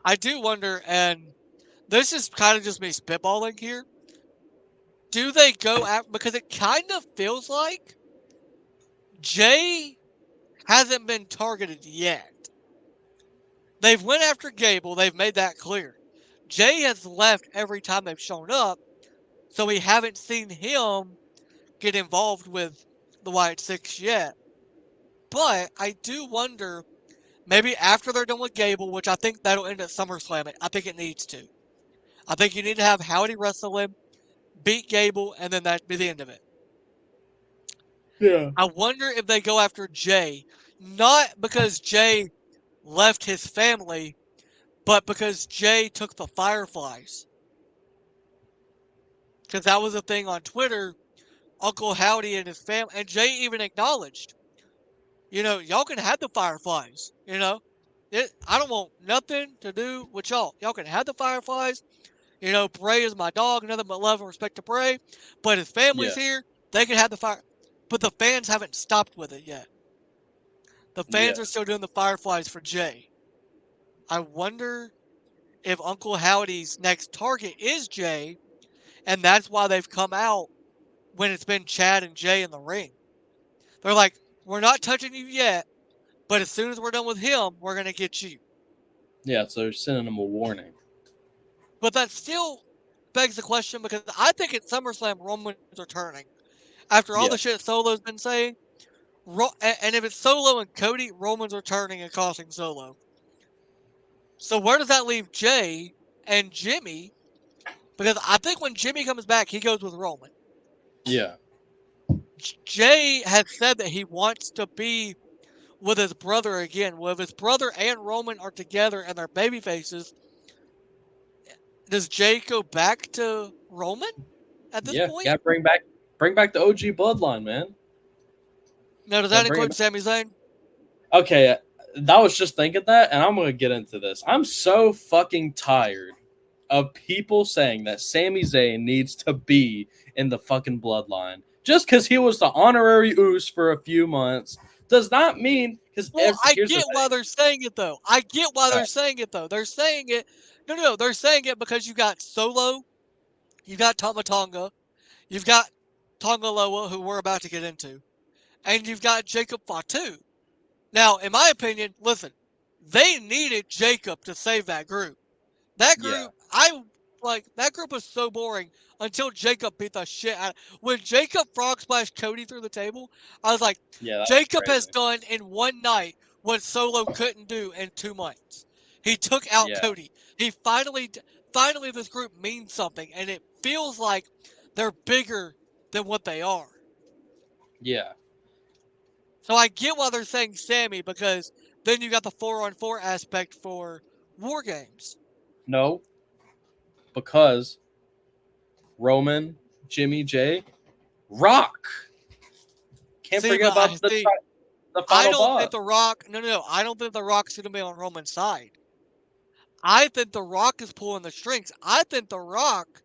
I do wonder, and this is kind of just me spitballing here. Do they go after, because it kind of feels like Jay hasn't been targeted yet. They've went after Gable. They've made that clear. Jay has left every time they've shown up, so we haven't seen him get involved with the White Six yet. But I do wonder, maybe after they're done with Gable, which I think that'll end at SummerSlam. I think it needs to. I think you need to have Howdy wrestle him, beat Gable, and then that'd be the end of it. Yeah. I wonder if they go after Jay, not because Jay left his family, but because Jay took the Fireflies. Because that was a thing on Twitter. Uncle Howdy and his family, and Jay even acknowledged, y'all can have the Fireflies. I don't want nothing to do with y'all. Y'all can have the Fireflies. Bray is my dog, nothing but love and respect to Bray. But his family's Yeah. here. They can have the fire. But the fans haven't stopped with it yet. The Yeah. fans are still doing the Fireflies for Jay. I wonder if Uncle Howdy's next target is Jay, and that's why they've come out when it's been Chad and Jay in the ring. They're like, we're not touching you yet, but as soon as we're done with him, we're going to get you. Yeah. So they're sending them a warning. But that still begs the question, because I think at SummerSlam, Roman's returning. After all the Yeah. shit Solo's been saying, and if it's Solo and Cody, Roman's returning and costing Solo. So where does that leave Jay and Jimmy? Because I think when Jimmy comes back, he goes with Roman. Yeah. Jay has said that he wants to be with his brother again. Well, if his brother and Roman are together and they're baby faces, does Jay go back to Roman at this Yeah. point? Got to bring back the OG bloodline, man. Now, does Got to that bring it include back. Sami Zayn? Okay. I was just thinking that, and I'm gonna get into this. I'm so fucking tired of people saying that Sami Zayn needs to be in the fucking bloodline. Just because he was the honorary Oos for a few months does not mean. Because Well, I here's the get why thing. they're saying it, though. I get why All they're right, saying it, though. They're saying it. No, no, no. They're saying it because you got Solo, you got Tamatonga, you've got Tonga Loa, who we're about to get into, and you've got Jacob Fatu. Now, in my opinion, listen, they needed Jacob to save that group. That yeah, group, that group was so boring until Jacob beat the shit out. When Jacob frog splashed Cody through the table, I was like, yeah, that was Jacob has crazy. done in one night what Solo couldn't do in 2 months. He took out Yeah, Cody. Finally, this group means something, and it feels like they're bigger than what they are. yeah. So I get why they're saying Sammy, because then you got the 4-on-4 aspect for War Games. No, because Roman, Jimmy J, Rock. Can't See, forget but I about the see. the I final don't think boss. The Rock. No, no, no. I don't think The Rock's going to be on Roman's side. I think The Rock is pulling the strings. I think The Rock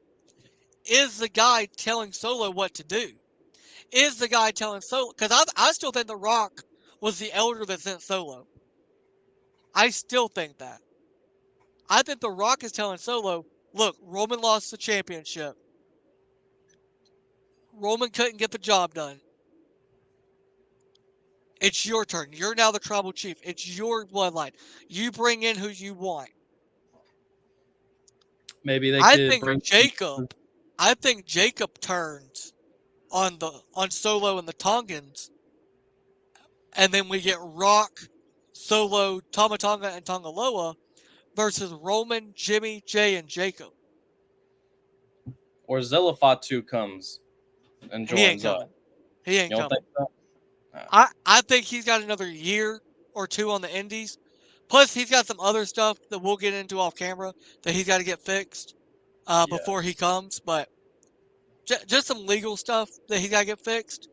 is the guy telling Solo what to do. Is the guy telling Solo? Because I still think The Rock was the elder that sent Solo. I still think that. I think The Rock is telling Solo, look, Roman lost the championship. Roman couldn't get the job done. It's your turn. You're now the tribal chief. It's your bloodline. You bring in who you want. Maybe they I could think bring. Jacob I think Jacob turns on Solo and the Tongans, and then we get Rock, Solo, Tomatonga, and Tongaloa versus Roman, Jimmy, Jay, and Jacob. Or Zillafatu comes and He ain't joins up. coming. He ain't You don't think coming. so? No. I think he's got another year or two on the Indies. Plus, he's got some other stuff that we'll get into off camera that he's got to get fixed Yeah. before he comes. But just some legal stuff that he's got to get fixed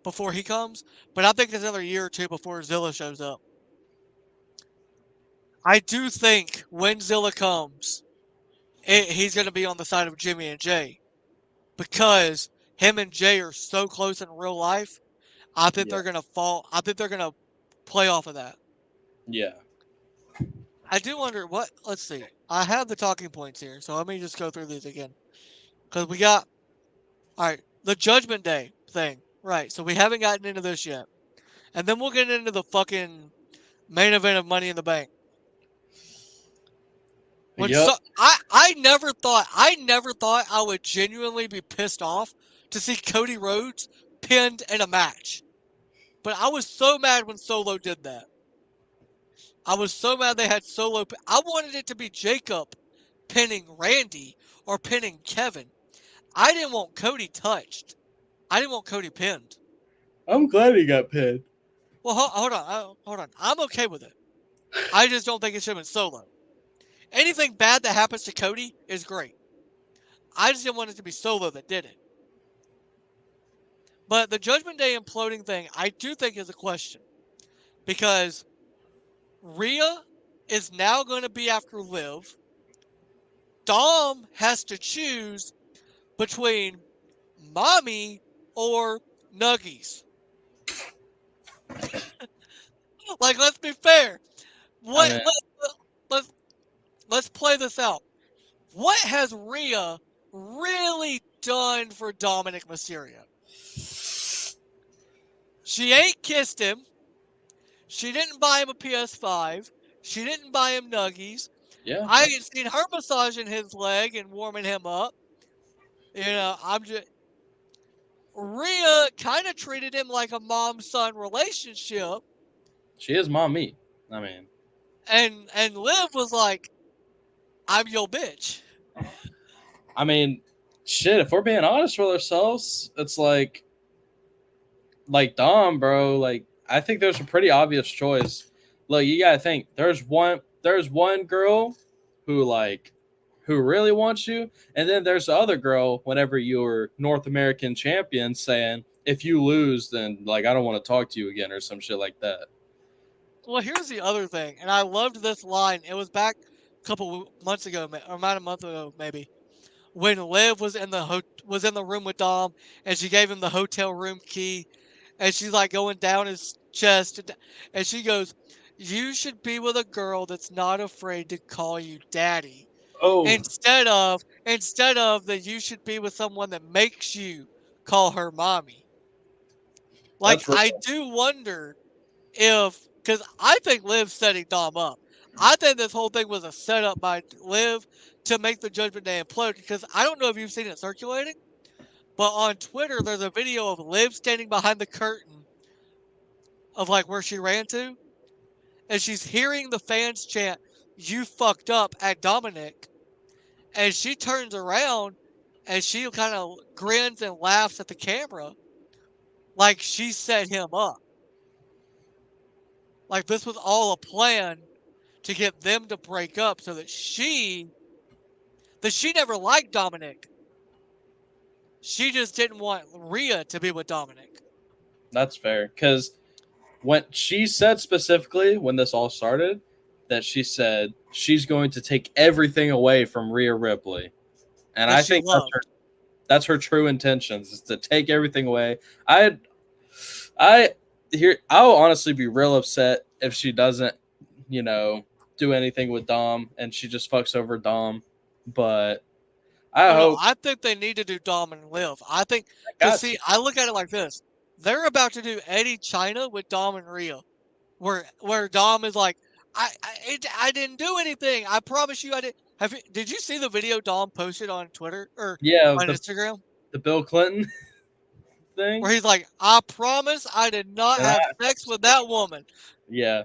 before he comes. But I think it's another year or two before Zilla shows up. I do think when Zilla comes, he's going to be on the side of Jimmy and Jay, because him and Jay are so close in real life. I think Yeah. they're going to fall. I think they're going to play off of that. Yeah. I do wonder what. Let's see. I have the talking points here, so let me just go through these again. Because we got all right, the Judgment Day thing, right? So we haven't gotten into this yet, and then we'll get into the fucking main event of Money in the Bank. When Yep. so, I never thought I would genuinely be pissed off to see Cody Rhodes pinned in a match, but I was so mad when Solo did that. I was so mad they had Solo. I wanted it to be Jacob pinning Randy or pinning Kevin. I didn't want Cody touched. I didn't want Cody pinned. I'm glad he got pinned. Well, hold on, hold on. I'm okay with it. I just don't think it should have been Solo. Anything bad that happens to Cody is great. I just didn't want it to be Solo that did it. But the Judgment Day imploding thing, I do think is a question because Rhea is now going to be after Liv. Dom has to choose between Mommy or Nuggies. Like, let's be fair. I What? mean, Let's let's play this out. What has Rhea really done for Dominic Mysterio? She ain't kissed him. She didn't buy him a PS5. She didn't buy him Nuggies. yeah, I ain't seen her massaging his leg and warming him up. I'm just Rhea kind of treated him like a mom-son relationship, she is mommy. I mean, and Liv was like, "I'm your bitch." I mean, shit. If we're being honest with ourselves, it's like Dom, bro. Like I think there's a pretty obvious choice. Look, you gotta think. There's one girl who who really wants you, and then there's the other girl. Whenever you're North American champion, saying if you lose, then like I don't want to talk to you again or some shit like that. Well, here's the other thing, and I loved this line. It was back a couple months ago, or about a month ago, maybe, when Liv was in was in the room with Dom, and she gave him the hotel room key, and she's like going down his chest, and she goes, "You should be with a girl that's not afraid to call you daddy, Oh, instead of that you should be with someone that makes you call her mommy." Like that's real. I do wonder if because I think Liv's setting Dom up. I think this whole thing was a setup by Liv to make the Judgment Day implode. Because I don't know if you've seen it circulating, but on Twitter there's a video of Liv standing behind the curtain of like where she ran to, and she's hearing the fans chant "You fucked up" at Dominic, and she turns around and she kind of grins and laughs at the camera like she set him up. Like this was all a plan to get them to break up so that she never liked Dominic. She just didn't want Rhea to be with Dominic. That's fair. Because when she said specifically when this all started that she said she's going to take everything away from Rhea Ripley, and That I she think loved. that's her true intentions is to take everything away. I I'll honestly be real upset if she doesn't, you know, do anything with Dom and she just fucks over Dom. But I Oh no, hope I think they need to do Dom and Liv. I think I because got to. see, I look at it like this: they're about to do Eddie China with Dom and Rhea, where Dom is like, I didn't do anything. I promise you, I did. Did you see the video Dom posted on Twitter or Yeah, on the Instagram the Bill Clinton thing. where he's like, I promise I did not And I, have sex with that woman, yeah,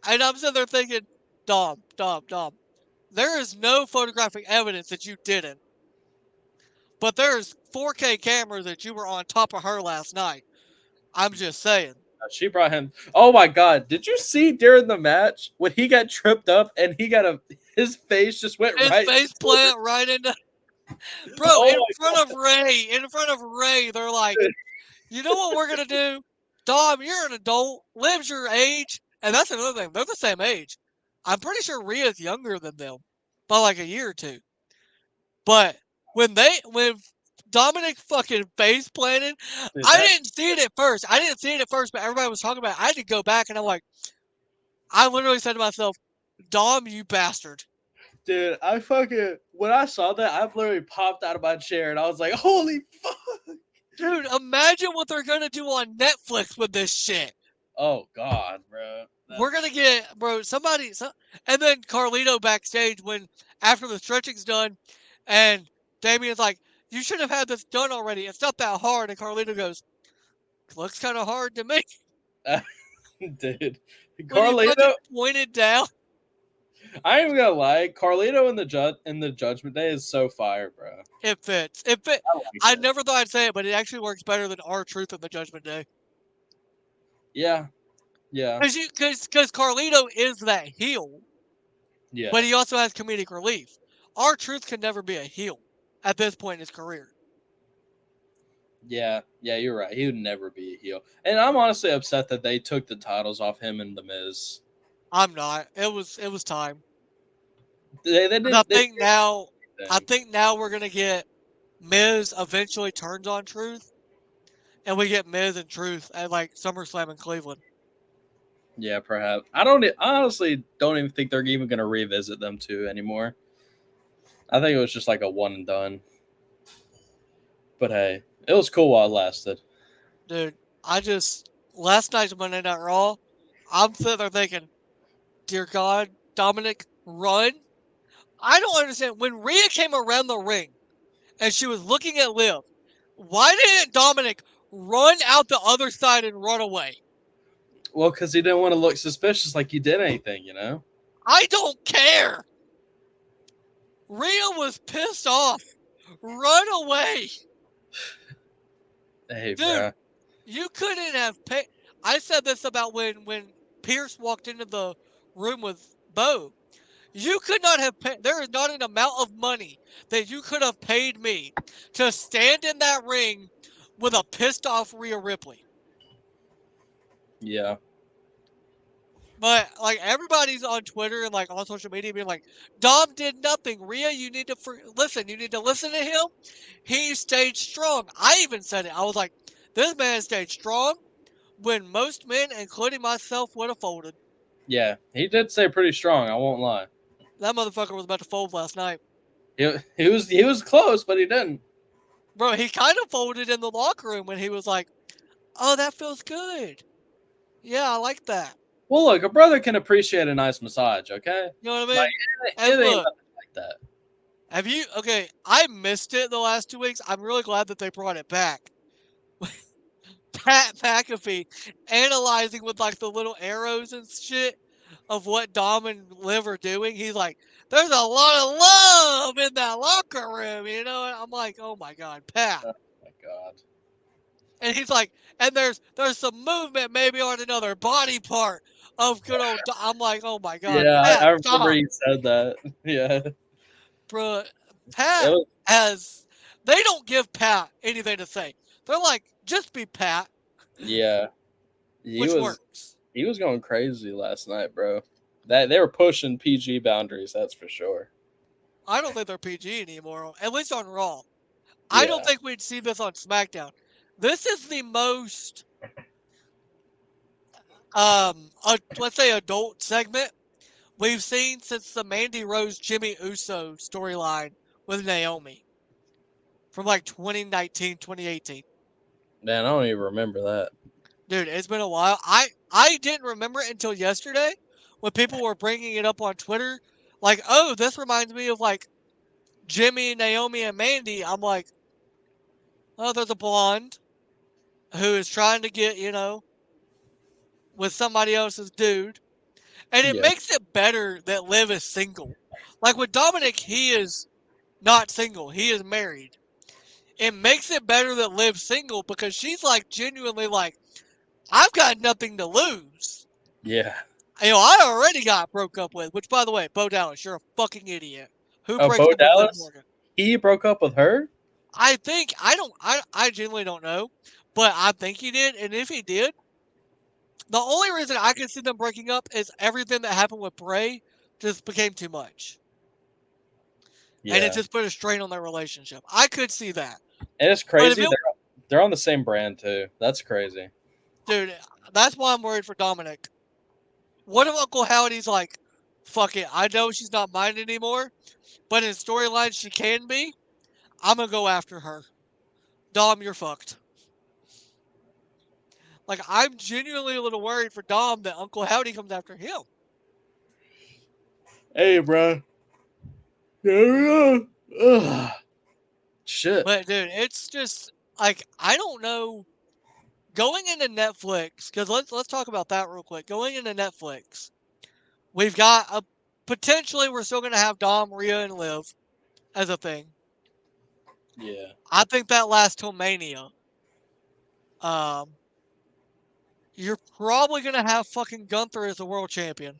and I'm sitting there thinking, Dom. There is no photographic evidence that you didn't, but there's 4K cameras that you were on top of her last night. I'm just saying. she brought him. Oh my god! Did you see during the match when he got tripped up and his face just went His right face into plant right into bro Oh in front of Ray. They're like, you know what we're gonna do? Dom, you're an adult, lives your age, and that's another thing. They're the same age. I'm pretty sure Rhea's younger than them by like a year or two. But when Dominic fucking face planted, my I that didn't see it at first. I didn't see it at first, but everybody was talking about it. I had to go back and I'm like, I literally said to myself, Dom, you bastard. Dude, I fucking when I saw that, I literally popped out of my chair and I was like, "Holy fuck!" Dude, imagine what they're gonna do on Netflix with this shit. Oh god, bro, We're gonna that's get, bro, and then Carlito backstage when after the stretching's done, and Damien's like, "You should have had this done already. It's not that hard." And Carlito goes, "Looks kind of hard to me." dude. When he fucking Carlito, pointed down, I ain't even gonna lie. Carlito in the Judgment Day is so fire, bro. it fits. It fit. I like I it. never thought I'd say it, but it actually works better than our truth in the Judgment Day. Yeah, yeah, Because Carlito is that heel, yeah, but he also has comedic relief. Our truth can never be a heel at this point in his career. yeah, yeah. You're right. He would never be a heel, and I'm honestly upset that they took the titles off him and the Miz. I'm not. It was time. They 'Cause I didn't. They think didn't now, do I anything. think now we're gonna get Miz eventually turns on Truth, and we get Miz and Truth at like SummerSlam in Cleveland. Yeah, perhaps. I don't. I honestly don't even think they're even gonna revisit them two anymore. I think it was just like a one and done. But hey, it was cool while it lasted. Dude, I just last night's Monday Night Raw, I'm sitting there thinking, dear God, Dominic, run. I don't understand. When Rhea came around the ring and she was looking at Liv, why didn't Dominic run out the other side and run away? Well, because he didn't want to look suspicious, like he did anything, you know. I don't care. Rhea was pissed off. Run away. Hey, Dude, bro. you couldn't have paid. I said this about when Pierce walked into the room with Bo. You could not have paid. There is not an amount of money that you could have paid me to stand in that ring with a pissed off Rhea Ripley. Yeah, But like everybody's on Twitter and like on social media being like, Dom did nothing. Rhea, you need to listen. You need to listen to him. He stayed strong. I even said it. I was like, this man stayed strong when most men, including myself, would have folded. yeah. He did say pretty strong. I won't lie. That motherfucker was about to fold last night. He was close, but he didn't. Bro, he kind of folded in the locker room when he was like, oh, that feels good. Yeah, I like that. Well, look, a brother can appreciate a nice massage. Okay, You know what I like mean? it And ain't look, nothing like that. okay, I missed it the last 2 weeks. I'm really glad that they brought it back. Pat McAfee analyzing with like the little arrows and shit of what Dom and Liv are doing. He's like, there's a lot of love in that locker room, you know? And I'm like, oh my God, Pat. Oh my god. And he's like, and there's some movement maybe on another body part of good old Dom. I'm like, oh my God, Yeah, I Pat, remember stop. he said that. Yeah, Bruh, it Pat was. has, they don't give Pat anything to say. They're like, just be Pat, Yeah, he which was. works. He was going crazy last night, bro. That they were pushing PG boundaries. That's for sure. I don't think they're PG anymore, at least on Raw. I don't Yeah. think we'd see this on SmackDown. This is the most, let's say, adult segment we've seen since the Mandy Rose Jimmy Uso storyline with Naomi from like 2019, 2018. Man, I don't even remember that. Dude, it's been a while. I didn't remember it until yesterday when people were bringing it up on Twitter. Like, oh, this reminds me of like Jimmy, Naomi, and Mandy. I'm like, oh, there's a blonde who is trying to get, with somebody else's dude. And it Yeah. makes it better that Liv is single. Like with Dominic, he is not single, he is married. It makes it better that Liv's single because she's like genuinely like, I've got nothing to lose. Yeah. I already got broke up with, which by the way, Bo Dallas, you're a fucking idiot. Who Oh, breaks Bo up with Liv Dallas. Morgan? He broke up with her. I think I genuinely don't know, but I think he did. And if he did, the only reason I can see them breaking up is everything that happened with Bray just became too much. And it Yeah. just put a strain on their relationship. I could see that. And it's But if crazy. it, They're on the same brand too. That's crazy. dude, that's why I'm worried for Dominic. What if Uncle Howdy's like, fuck it. I know she's not mine anymore, but in storylines she can be. I'm gonna go after her. Dom, you're fucked. Like, I'm genuinely a little worried for Dom that Uncle Howdy comes after him. Hey, bro. Ugh. Shit. But dude, it's just like I don't know. Going into Netflix, because let's talk about that real quick. Going into Netflix, we've got a potentially we're still gonna have Dom, Rhea, and Liv as a thing. Yeah. I think that lasts till Mania. Um, you're probably gonna have fucking Gunther as the world champion.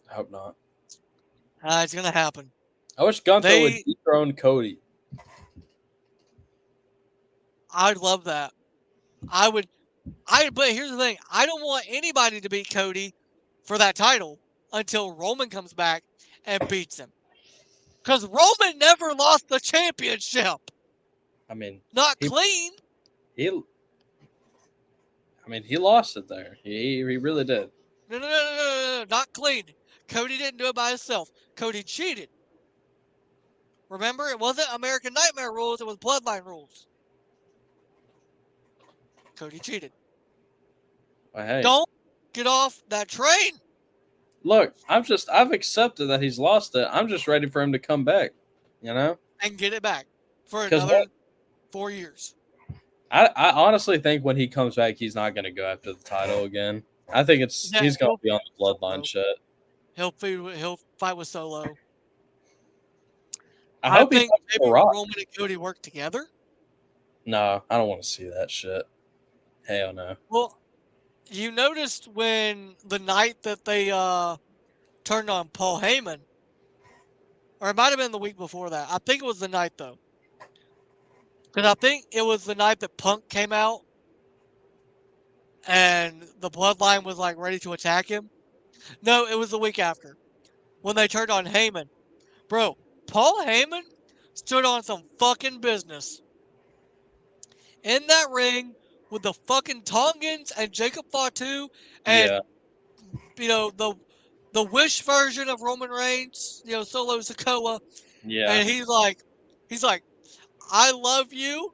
I hope not. It's gonna happen. I wish Gunther would They, dethrone Cody. I'd love that. I would. But here's the thing: I don't want anybody to beat Cody for that title until Roman comes back and beats him. Because Roman never lost the championship. I mean, Not he clean. he. I mean, he lost it there. He really did. No, not clean. Cody didn't do it by himself. Cody cheated. Remember, it wasn't American Nightmare rules, it was Bloodline rules. Cody cheated. But hey, Don't get off that train look, I've accepted that he's lost it. I'm just ready for him to come back. You know, and get it back for because what another 4 years. I honestly think when he comes back, he's not going to go after the title again. I think Yeah, he's going to he'll be on the bloodline solo. shit. He'll fight with Solo. I I hope he think fights The maybe Rock. Roman and Cody work together. No, I don't want to see that shit. Hell no. Well, you noticed when the night that they turned on Paul Heyman, or it might have been the week before that. I think it was the night though, because I think it was the night that Punk came out and the Bloodline was like ready to attack him. No, it was the week after when they turned on Heyman. Bro, Paul Heyman stood on some fucking business in that ring with the fucking Tongans and Jacob Fatu Yeah, and the Wish version of Roman Reigns, Solo Sikoa, yeah. and he's like, I love you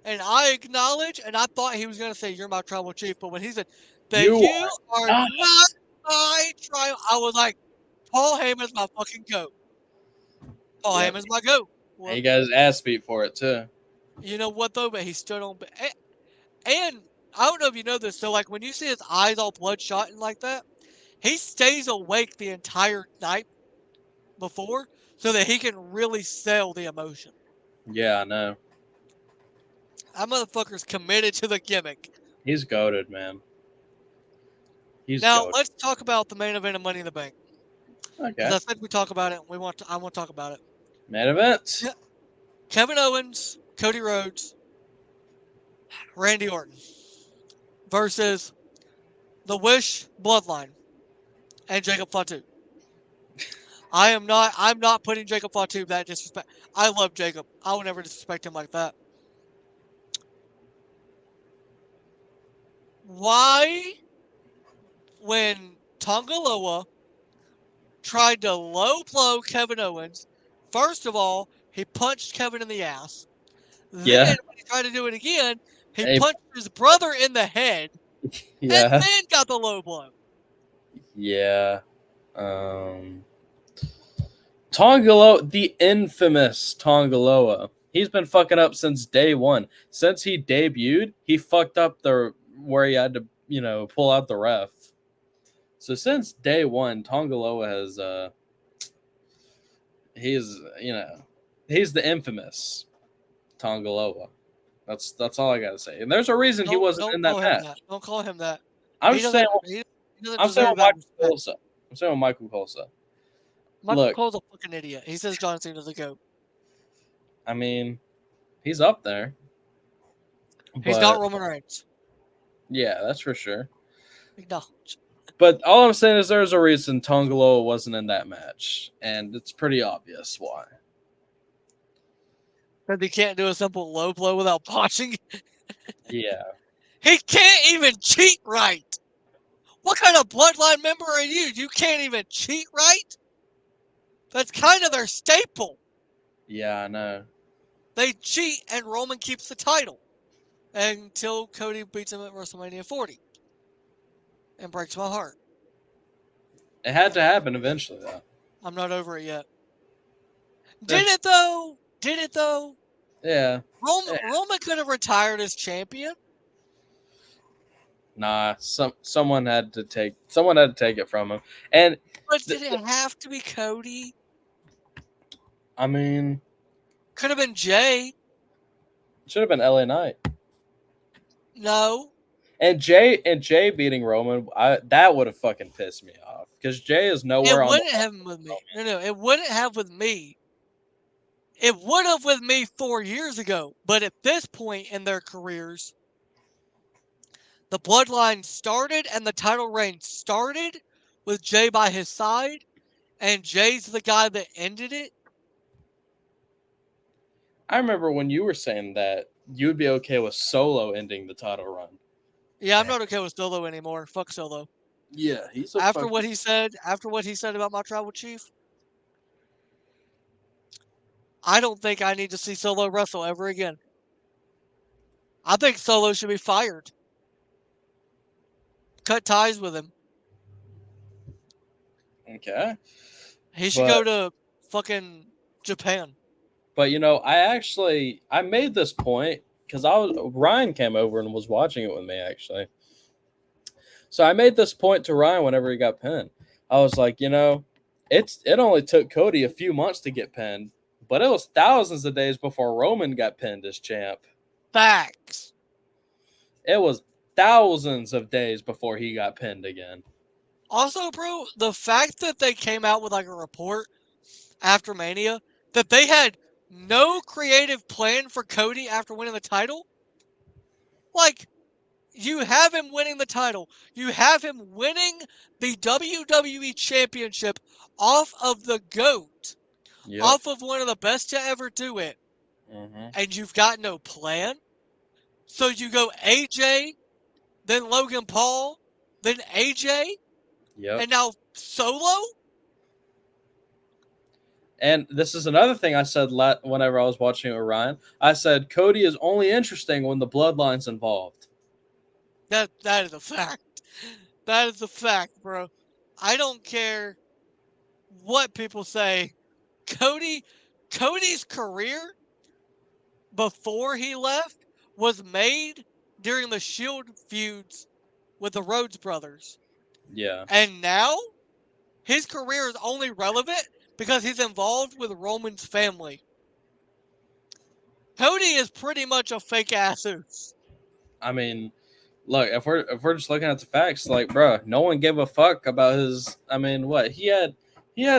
and I acknowledge, and I thought he was gonna say you're my tribal chief, but when he said that You you are are not. not my tribal, I was like, Paul Heyman's my fucking goat. Paul Yep. Heyman's my goat. And Well, he got his ass beat for it too. you know what though? But he stood on. And I don't know if you know this. So like when you see his eyes all bloodshot and like that, he stays awake the entire night before so that he can really sell the emotion. Yeah, I know. That motherfucker's committed to the gimmick. He's goaded, man. He's Now goaded. let's talk about the main event of Money in the Bank. Because Okay. I said we talk about it. I want to talk about it. Main event. Yeah. Kevin Owens, Cody Rhodes, Randy Orton versus the Wish Bloodline and Jacob Fatu. I'm not putting Jacob Fatu that disrespect. I love Jacob. I would never disrespect him like that. Why, when Tongaloa tried to low blow Kevin Owens, first of all, he punched Kevin in the ass. Then, Yeah. when he tried to do it again, he Hey, punched his brother in the head and yeah. then got the low blow. Yeah. Tongaloa, the infamous Tongaloa. He's been fucking up since day one. Since he debuted, he fucked up the where he had to, pull out the ref. So since day one, Tongaloa has he's he's the infamous Tongaloa. That's all I gotta say. And there's a reason he wasn't Don't in that call him match. that. Don't call him that. I'm He just saying. doesn't. He doesn't I'm saying deserve with that Michael respect. Colsa. I'm saying with Michael Colsa. Michael Look, Cole's a fucking idiot. He says John Cena's a goat. I mean, he's up there, He's not but Roman Reigns. yeah, that's for sure. Acknowledge. But all I'm saying is there's a reason Tongaloa wasn't in that match, and it's pretty obvious why. Because he can't do a simple low blow without botching. Yeah, He can't even cheat right. What kind of bloodline member are you? You can't even cheat right? That's kind of their staple. Yeah, I know. They cheat and Roman keeps the title until Cody beats him at WrestleMania 40 and breaks my heart. It had to happen eventually, though. I'm not over it yet. Did That's it though? Did it though? yeah. Eh, Roman could have retired as champion. Nah, someone had to take it from him. And But th- did it have to be Cody? I mean, Could have been Jay. it should have been LA Knight. No. And Jay beating Roman, that would have fucking pissed me off because Jay is It nowhere on the wouldn't have with me. No, it wouldn't have with me. It would have with me 4 years ago. But at this point in their careers, the bloodline started and the title reign started with Jay by his side, and Jay's the guy that ended it. I remember when you were saying that you'd be okay with Solo ending the title run. Yeah, I'm not okay with Solo anymore. Fuck Solo. Yeah, he's a After what fucking. he said, about my tribal chief, I don't think I need to see Solo wrestle ever again. I think Solo should be fired. Cut ties with him. Okay, He should but go to fucking Japan. I made this point because I was Ryan came over and was watching it with me actually. So I made this point to Ryan whenever he got pinned. I was like, it only took Cody a few months to get pinned, but it was thousands of days before Roman got pinned as champ. Facts. It was thousands of days before he got pinned again. Also, bro, the fact that they came out with like a report after Mania that they had no creative plan for Cody after winning the title, like, you have him winning the title. You have him winning the WWE Championship off of the GOAT, Yep. off of one of the best to ever do it, Hmm. and you've got no plan. So you go AJ, then Logan Paul, then AJ, Yep. and now Solo? And this is another thing I said whenever I was watching it with Ryan. I said Cody is only interesting when the bloodline's involved. That is a fact. That is a fact, bro. I don't care what people say. Cody Cody's career before he left was made during the Shield feuds with the Rhodes brothers. Yeah. And now his career is only relevant because he's involved with Roman's family. Cody is pretty much a fake ass Uce. I mean, look, if we're just looking at the facts, like, bro, no one gave a fuck about his. I mean, what he had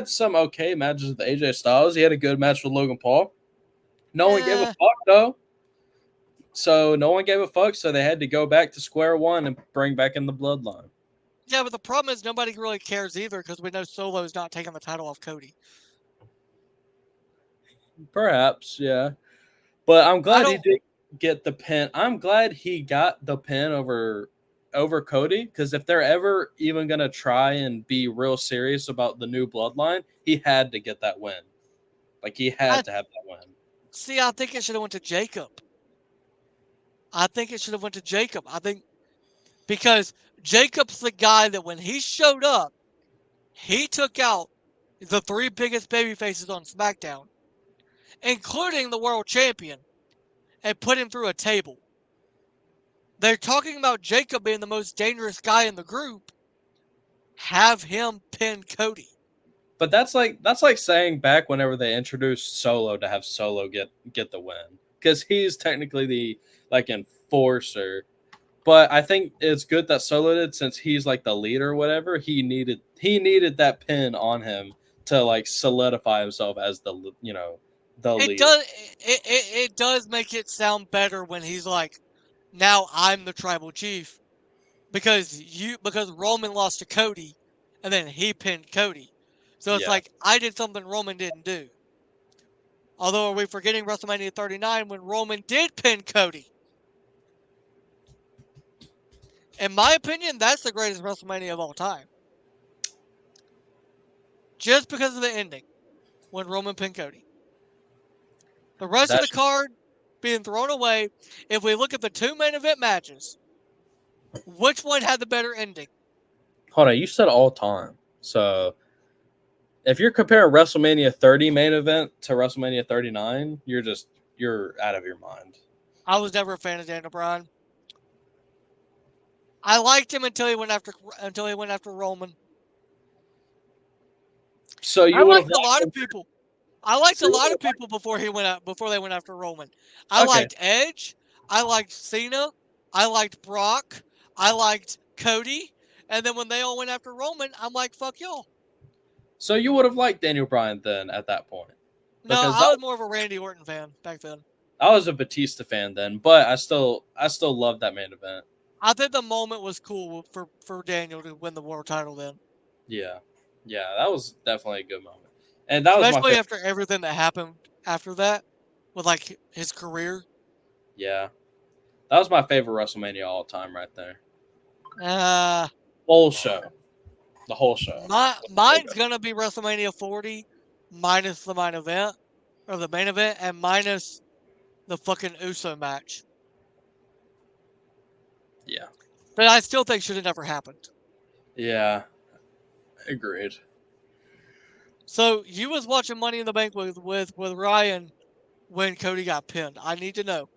some okay matches with AJ Styles. He had a good match with Logan Paul. No one gave a Eh, fuck though. So no one gave a fuck. So they had to go back to square one and bring back in the bloodline. yeah, but the problem is nobody really cares either because we know Solo's not taking the title off Cody. Perhaps, yeah. But I'm I glad he don't. did get the pin. I'm glad he got the pin over Cody because if they're ever even gonna try and be real serious about the new bloodline, he had to get that win. Like he I had to have that win. see. I think it should have went to Jacob. I think it should have went to Jacob. I think because Jacob's the guy that when he showed up, he took out the three biggest baby faces on SmackDown, including the world champion, and put him through a table. They're talking about Jacob being the most dangerous guy in the group. Have him pin Cody. But that's like saying back whenever they introduced Solo to have Solo get the win because he's technically the like enforcer. But I think it's good that Solo did since he's like the leader or whatever. He needed that pin on him to like solidify himself as the It leader. does it does make it sound better when he's like, now I'm the tribal chief because Roman lost to Cody, and then he pinned Cody. So it's Yeah. like I did something Roman didn't do. Although are we forgetting WrestleMania 39 when Roman did pin Cody? In my opinion, that's the greatest WrestleMania of all time. Just because of the ending when Roman pinned Cody. The rest of the That's card being thrown away. If we look at the two main event matches, which one had the better ending? hold on. You said all time. So if you're comparing WrestleMania 30 main event to WrestleMania 39, you're out of your mind. I was never a fan of Daniel Bryan. I liked him until he went after Roman. So I you would have liked a liked lot him. of people. I liked So a you lot would of people before they went after Roman. I have, okay. liked Edge. I liked Cena. I liked Brock. I liked Cody. And then when they all went after Roman, I'm like, fuck y'all. So you would have liked Daniel Bryan then at that point, No, because I was more of a Randy Orton fan back then. I was a Batista fan then, but I still love that main event. I think the moment was cool for Daniel to win the world title then, Yeah, yeah, that was definitely a good moment, and that was my especially favorite. after everything that happened after that with like his career. Yeah, that was my favorite WrestleMania all time right there. Uh, Whole show, the whole show. mine's gonna be WrestleMania 40 minus the main event or the main event and minus the fucking Uso match Yeah, that I still think should have never happened. yeah, agreed. So you was watching Money in the Bank with Ryan when Cody got pinned. I need to know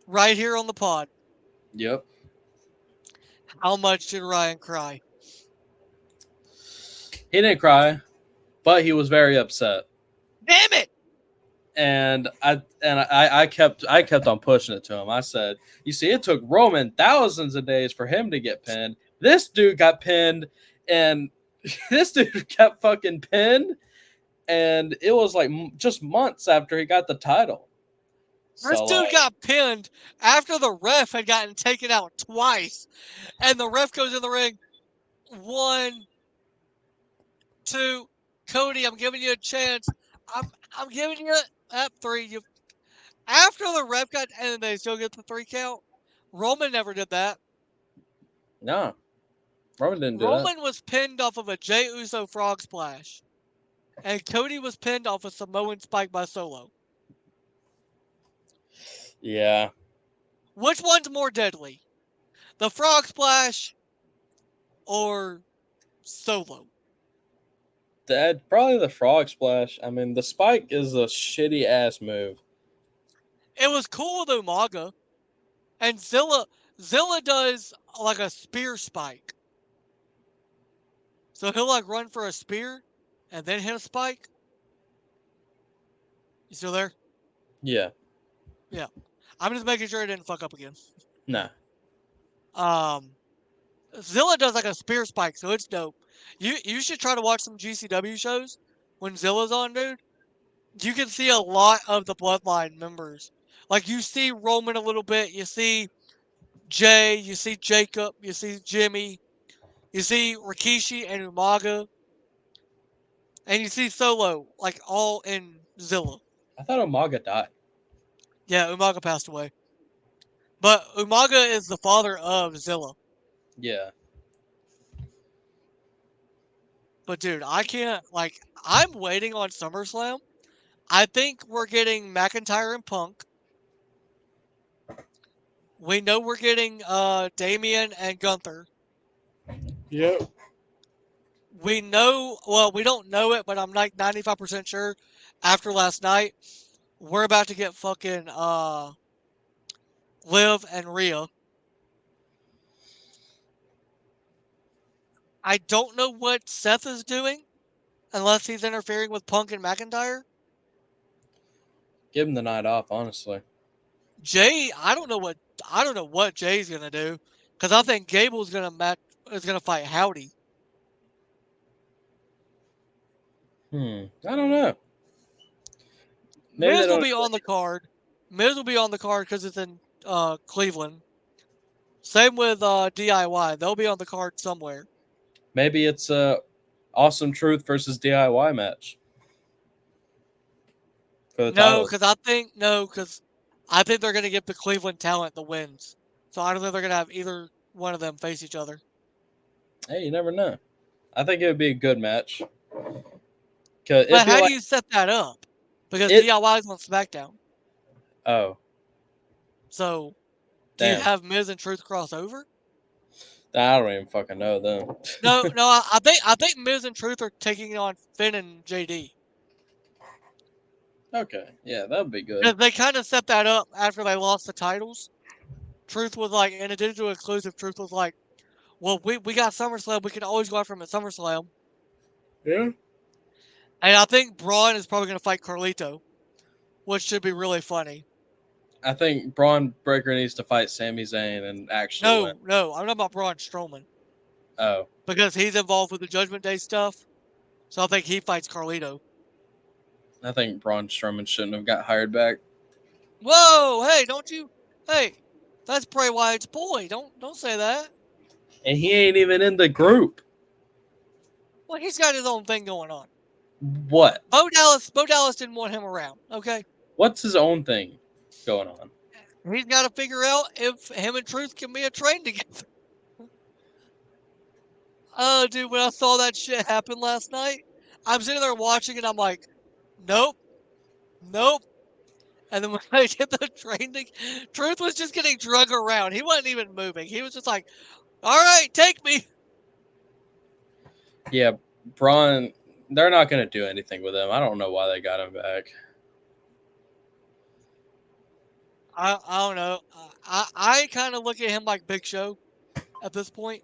right here on the pod, Yep, how much did Ryan cry? he didn't cry, but he was very upset. Damn it! And I kept on pushing it to him. I said, "You see, it took Roman thousands of days for him to get pinned. This dude got pinned, and this dude kept fucking pinned, and it was like just months after he got the title. This So dude like, got pinned after the ref had gotten taken out twice, and the ref goes in the ring. One, two, Cody, I'm giving you a chance. I'm giving you three. You after the ref got and they still get the three count. Roman never did that. no, Roman didn't do that. Roman was pinned off of a Jey Uso frog splash, and Cody was pinned off a Samoan spike by Solo. Yeah, Which one's more deadly, the frog splash or Solo? that probably the frog splash. I mean, the spike is a shitty ass move. It was cool with Umaga, and Zilla does like a spear spike, so he'll like run for a spear, and then hit a spike. You still there? Yeah, Yeah. I'm just making sure I didn't fuck up again. nah. Um, Zilla does like a spear spike, so it's dope. You should try to watch some GCW shows when Zilla's on, dude. You can see a lot of the Bloodline members. Like you see Roman a little bit, you see Jay, you see Jacob, you see Jimmy, you see Rikishi and Umaga, and you see Solo, like all in Zilla. I thought Umaga died. Yeah, Umaga passed away, but Umaga is the father of Zilla. Yeah, But dude, I can't like. I'm waiting on SummerSlam. I think we're getting McIntyre and Punk. We know we're getting Damian and Gunther. yep. We know, well, we don't know it, but I'm like 95% sure after last night, we're about to get fucking Liv and Rhea. I don't know what Seth is doing unless he's interfering with Punk and McIntyre. Give him the night off, honestly. Jay, I don't know what Jay's gonna do because I think Gable's gonna fight Howdy. I don't know. Maybe they Miz will don't. be on the card. Miz will be on the card because it's in Cleveland. Same with DIY. They'll be on the card somewhere. Maybe it's a awesome truth versus DIY match for the No, title. because I think they're gonna give the Cleveland talent the wins. So I don't think they're gonna have either. one of them face each other. Hey, you never know. I think it would be a good match. Cause it'd But be how do like you set that up? Because it. DIY is on SmackDown. Oh, So do you damn. have Miz and Truth cross over? I don't even fucking know them. No, no. I think Miz and Truth are taking on Finn and JD Okay, yeah, that would be good. because they kind of set that up after they lost the titles. Truth was like, in a digital exclusive, Truth was like, well, we got SummerSlam. We can always go after him at SummerSlam. Yeah. And I think Braun is probably going to fight Carlito, which should be really funny. I think Braun Breaker needs to fight Sami Zayn and actually win. No, no, I'm talking about Braun Strowman Oh, because he's involved with the Judgment Day stuff. So I think he fights Carlito. I think Braun Strowman shouldn't have got hired back. Whoa, hey, don't you? Hey, that's Bray Wyatt's boy. Don't say that. And he ain't even in the group. Well, he's got his own thing going on. What? Bo Dallas didn't want him around. Okay, What's his own thing going on? he's got to figure out if him and Truth can be a train together. Oh, dude, when I saw that shit happen last night, I'm sitting there watching and I'm like, nope, nope. And then when I did the train thing, Truth was just getting drug around. He wasn't even moving. He was just like, all right, take me. Yeah, Braun. They're not going to do anything with him. I don't know why they got him back. I don't know. I kind of look at him like Big Show at this point.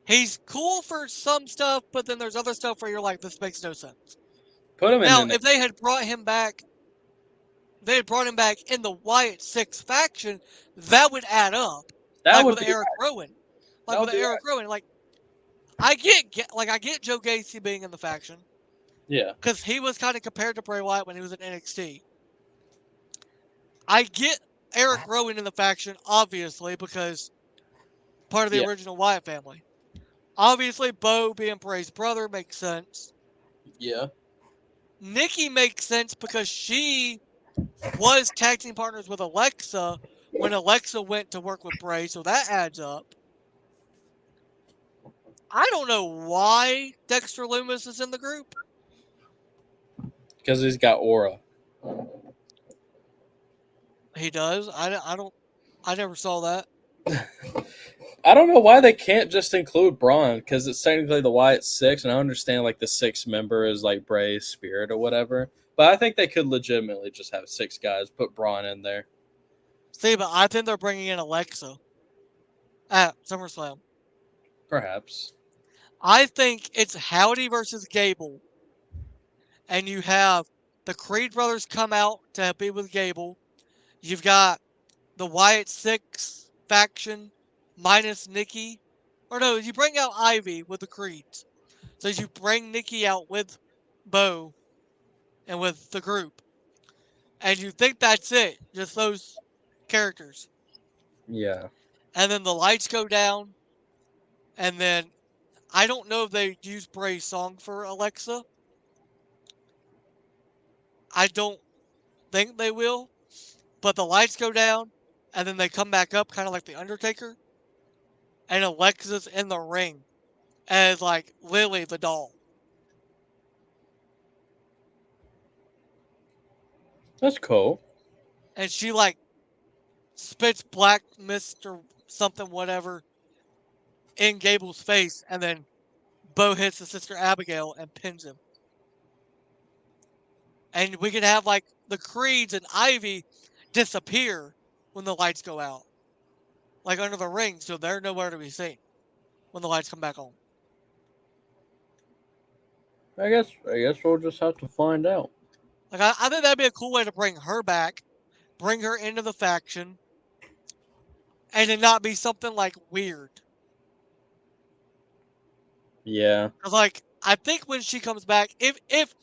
He's cool for some stuff, but then there's other stuff where you're like, this makes no sense. Put him in Now, an. if they had brought him back in the Wyatt Six faction, that would add up. That Like would with be Eric right. Rowan. That Like would with be Eric right. Rowan. Like I get Joe Gacy being in the faction Yeah. because he was kind of compared to Bray Wyatt when he was in NXT. I get Eric Rowan in the faction, obviously, because part of the Yeah. original Wyatt family. Obviously, Bo being Bray's brother makes sense. Yeah. Nikki makes sense because she was tag team partners with Alexa when Alexa went to work with Bray, so that adds up. I don't know why Dexter Loomis is in the group. Because he's got aura. He does. I don't. I never saw that. I don't know why they can't just include Braun because it's technically the Wyatt Six, and I understand like the sixth member is like Bray's spirit or whatever. But I think they could legitimately just have six guys, put Braun in there. See, but I think they're bringing in Alexa at SummerSlam. Perhaps. I think it's Howdy versus Gable, and you have the Creed brothers come out to be with Gable. You've got the Wyatt Six faction minus Nikki. Or no, you bring out Ivy with the Creeds. So you bring Nikki out with Bo and with the group. And you think that's it, just those characters. Yeah. And then the lights go down, and then I don't know if they use Bray's song for Alexa. I don't think they will, but the lights go down, and then they come back up, kind of like the Undertaker, and Alexa's in the ring as like Lily the doll, That's cool. and she like spits black mist or something, whatever, in Gable's face, and then Bo hits the sister Abigail and pins him. And we could have like the Creeds and Ivy disappear when the lights go out, like under the ring, so they're nowhere to be seen when the lights come back on. I guess we'll just have to find out. Like I think that'd be a cool way to bring her back, bring her into the faction, and it not be something like weird. Yeah. Cause like I think when she comes back, if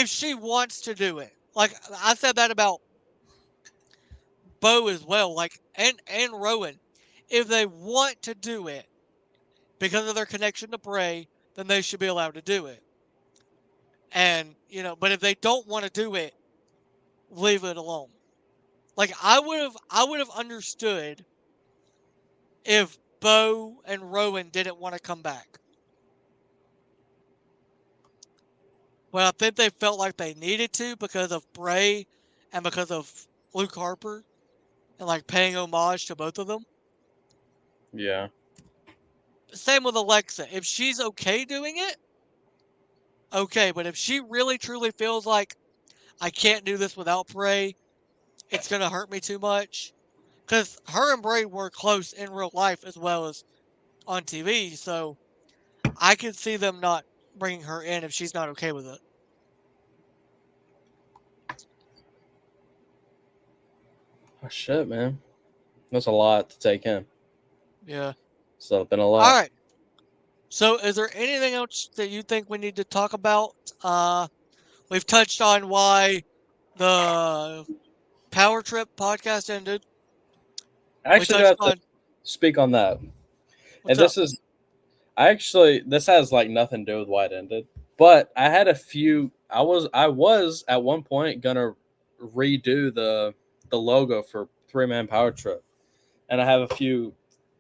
she wants to do it, like I said that about Bo as well, like and Rowan, if they want to do it because of their connection to Bray, then they should be allowed to do it. And but if they don't want to do it, leave it alone. Like I would have understood if Bo and Rowan didn't want to come back. But I think they felt like they needed to because of Bray and because of Luke Harper and like paying homage to both of them. Yeah. Same with Alexa. If she's okay doing it, okay. But if she really truly feels like I can't do this without Bray, it's gonna hurt me too much. Because her and Bray were close in real life as well as on TV, so I could see them not bringing her in if she's not okay with it. Oh, shit, man. That's a lot to take in. Yeah. So, been a All lot. right. So, is there anything else that you think we need to talk about? We've touched on why the Power Trip podcast ended. I We actually do touched have to on speak on that. what's And up. this has like nothing to do with why it ended. But I had a few. I was at one point gonna redo the logo for Three Man Power Trip, and I have a few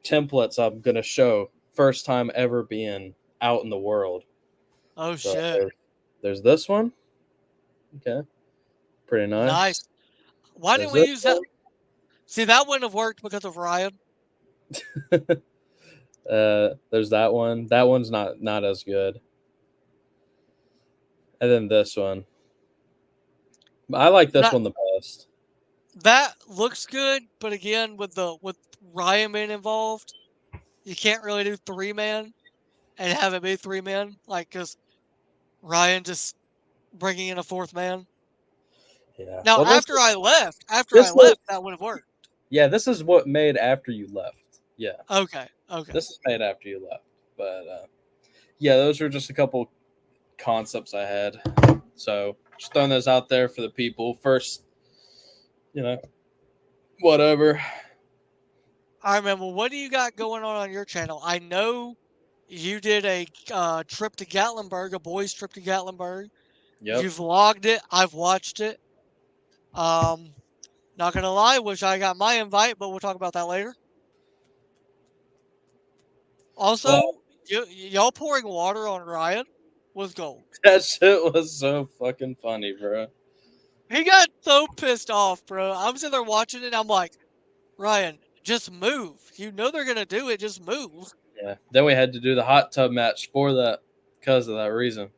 templates I'm gonna show. First time ever being out in the world. Oh So shit. there's this one. Okay, pretty nice. Nice. Why There's didn't we this use that? one. See, that wouldn't have worked because of Ryan. There's that one. That one's not as good. And then this one. I like this That one the best. that looks good, but again, with Ryan being involved, you can't really do 3 man and have it be 3 men, like because Ryan just bringing in a fourth man. Yeah. Now, Well, after I this look. left, that would have worked. Yeah, this is what made after you left. Yeah, Okay, okay. this is made after you left. But yeah, those are just a couple concepts I had. So just throwing those out there for the people. First, you know, whatever. I remember. What do you got going on your channel? I know you did a trip to Gatlinburg, a boys' trip to Gatlinburg. Yep. You've vlogged it. I've watched it. Um, Not gonna lie, wish I got my invite, but we'll talk about that later. Well, Also, y'all pouring water on Ryan was gold. that shit was so fucking funny, bro. He got so pissed off, bro. I'm sitting there watching it. I'm like, Ryan, just move. You know they're gonna do it. Just move. Yeah. Then we had to do the hot tub match for that because of that reason.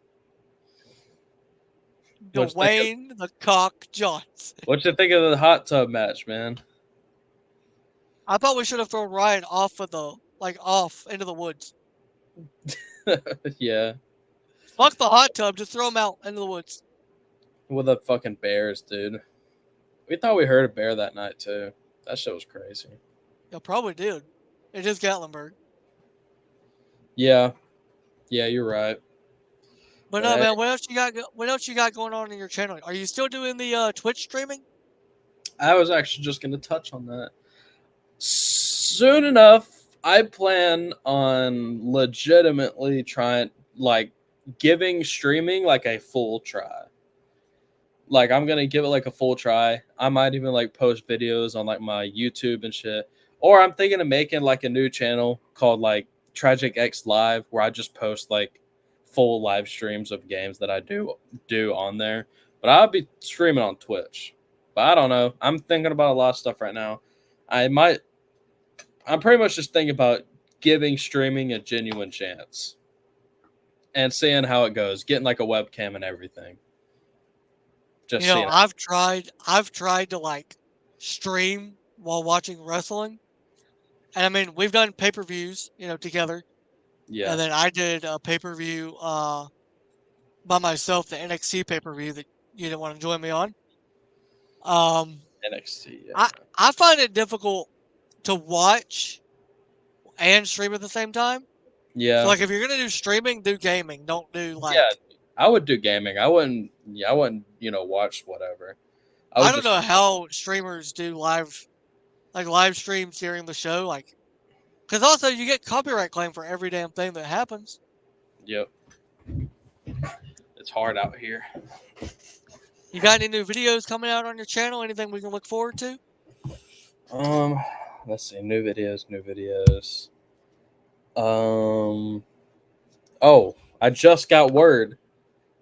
What you think of Dwayne the Cock Johnson. what you think of the hot tub match, man? I thought we should have thrown Ryan off of the off into the woods. Yeah. Fuck the hot tub. Just throw him out into the woods. With the fucking bears, dude. We thought we heard a bear that night too. That shit was crazy. Yeah, probably did. It is Gatlinburg. Yeah, yeah, you're right. But But no, hey, man. What else you got? What else you got going on in your channel? Are you still doing the Twitch streaming? I was actually just going to touch on that. Soon enough, I plan on legitimately trying, like, giving streaming like a full try. Like, I'm gonna give it like a full try. I might even like post videos on like my YouTube and shit. Or I'm thinking of making like a new channel called like Tragic X Live, where I just post like full live streams of games that I do on there. But I'll be streaming on Twitch. But I don't know. I'm thinking about a lot of stuff right now. I might. I'm pretty much just thinking about giving streaming a genuine chance and seeing how it goes. Getting like a webcam and everything. Just You know, seeing. I've tried to like stream while watching wrestling, and I mean we've done pay-per-views, together, Yeah. and then I did a pay-per-view by myself, the NXT pay-per-view that you didn't want to join me on. Um, NXT. I Yeah. I find it difficult to watch and stream at the same time. So Yeah. like if you're gonna do streaming, do gaming. Don't do Yeah. like I would do gaming. I wouldn't. Yeah. I wouldn't. Watch whatever. I I would don't just. know how streamers do live streams during the show, like because also you get copyright claim for every damn thing that happens. Yep. It's hard out here. You got any new videos coming out on your channel? Anything we can look forward to? Um. Let's see. New videos. New videos. Um. Oh, I just got word.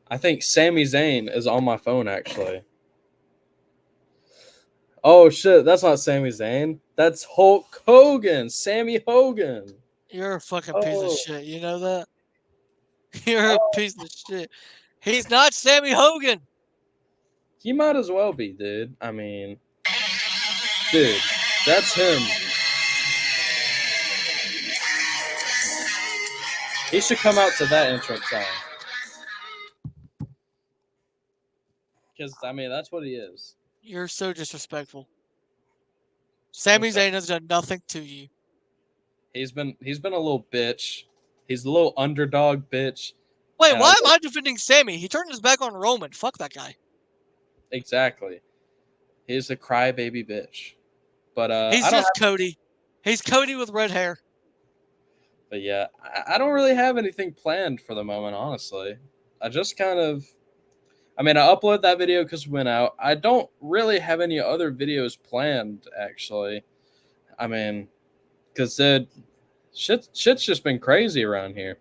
I think Sami Zayn is on my phone actually. Oh shit, that's not Sami Zayn. That's Hulk Hogan. Sammy Hogan. You're a fucking piece of Oh, shit. You know that? You're a oh, piece of shit. He's not Sammy Hogan. he might as well be, dude. I mean, dude, that's him. He should come out to that entrance song because I mean that's what he is. You're so disrespectful. I'm Sami saying Zayn has done nothing to you. he's been a little bitch. He's a little underdog bitch, Wait, and I why am I defending Sammy? He turned his back on Roman. Fuck that guy. exactly. He's a crybaby bitch. But He's I don't just have. Cody. He's Cody with red hair. But yeah, I don't really have anything planned for the moment. Honestly, I just kind of. I mean, I uploaded that video because it went out. I don't really have any other videos planned. Actually, I mean, because shit's just been crazy around here.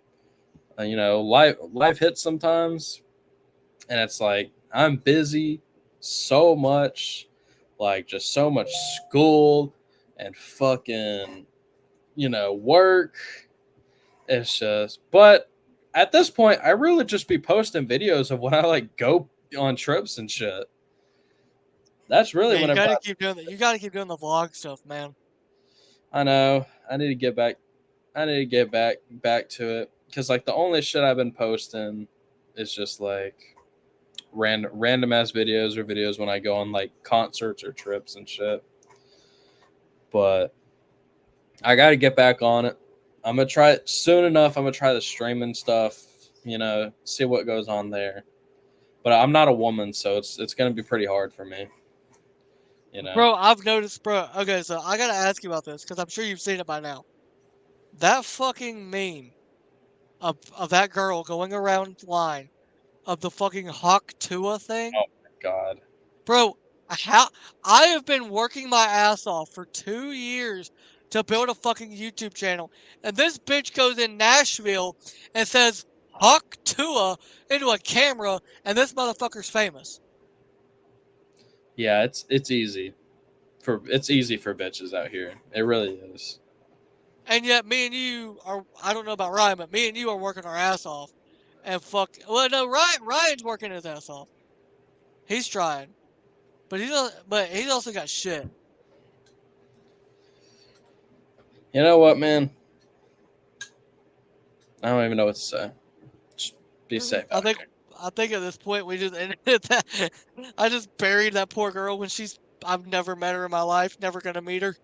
Life hits sometimes, and it's like I'm busy so much, like just so much school and fucking work. It's just, but at this point, I really just be posting videos of when I like go on trips and shit. That's really Yeah, you whenever gotta keep doing that. You gotta keep doing the vlog stuff, man. I know I need to get back. I need to get back to it because like the only shit I've been posting is just like random ass videos or videos when I go on like concerts or trips and shit. But I got to get back on it. I'm gonna try it soon enough. I'm gonna try the streaming stuff. See what goes on there. But I'm not a woman, so it's gonna be pretty hard for me. You know. Bro, I've noticed, bro. Okay, so I gotta ask you about this because I'm sure you've seen it by now. That fucking meme of that girl going around line of the fucking Hawk Tua thing. Oh my god. Bro, how I have been working my ass off for 2 years to build a fucking YouTube channel, and this bitch goes in Nashville and says Hawk Tua into a camera, and this motherfucker's famous. Yeah, it's easy for bitches out here. It really is. And yet me and you are, I don't know about Ryan, but me and you are working our ass off. And fuck, well no, Ryan's working his ass off. He's trying. But he's also got shit. You know what, man? I don't even know what to say. Just be safe I out think here. I think at this point we just ended that. I just buried that poor girl when I've never met her in my life, never gonna meet her.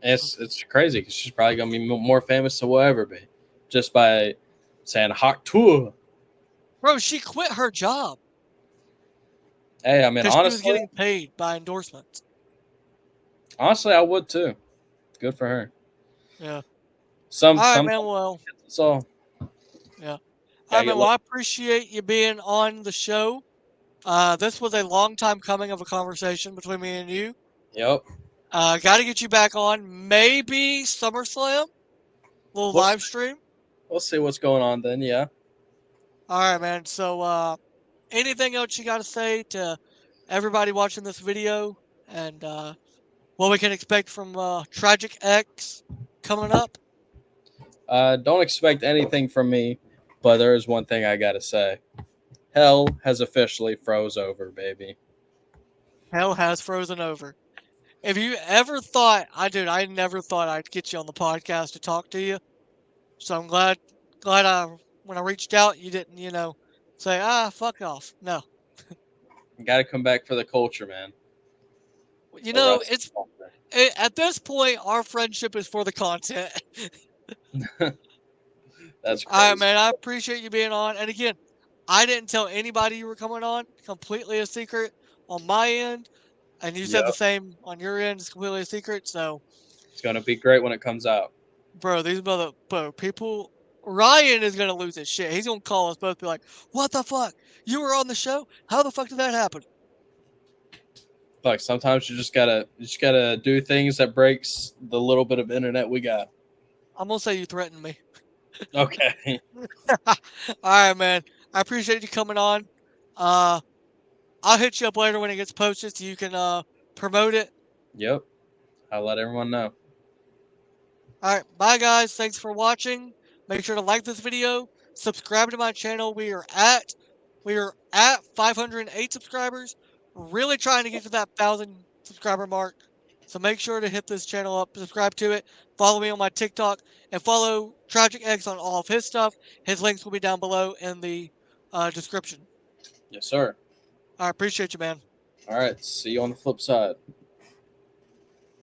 It's crazy because she's probably gonna be more famous than we'll ever be, just by saying "hot tour." Bro, she quit her job Hey, I mean, because she was honestly, getting paid by endorsements. I would too. Good for her. Yeah. Some All right, some man. Well, so yeah. All right, gotta man. get Well, look. I appreciate you being on the show. This was a long time coming of a conversation between me and you. Yep. Got to get you back on. Maybe SummerSlam, little We'll live stream. we'll see what's going on then. Yeah. All right, man. So, anything else you got to say to everybody watching this video, and what we can expect from Tragic X coming up? Don't expect anything from me, but there is one thing I gotta say. Hell has officially froze over, baby. Hell has frozen over. If you ever thought, I never thought I'd get you on the podcast to talk to you. So I'm glad when I reached out, you didn't, say, fuck off. No. You gotta come back for the culture, man. You The know, wrestling culture. at this point, our friendship is for the content. That's All right, crazy. man. I appreciate you being on. And again, I didn't tell anybody you were coming on. Completely a secret on my end. And you said the Yep. same on your end. It's completely a secret. So, It's gonna be great when it comes out. bro, people. Ryan is gonna lose his shit. He's gonna call us both, be like, "What the fuck? You were on the show? How the fuck did that happen?" Like sometimes you just gotta do things that breaks the little bit of internet we got. I'm gonna say you threatened me. Okay. All right, man. I appreciate you coming on. Uh, I'll hit you up later when it gets posted so you can promote it. Yep. I'll let everyone know. All right, bye guys. Thanks for watching. Make sure to like this video, subscribe to my channel. We are at 508 subscribers. Really trying to get to that 1,000 subscriber mark. So make sure to hit this channel up, subscribe to it, follow me on my TikTok, and follow Tragic X on all of his stuff. His links will be down below in the description. Yes, sir. I appreciate you, man. All right. See you on the flip side.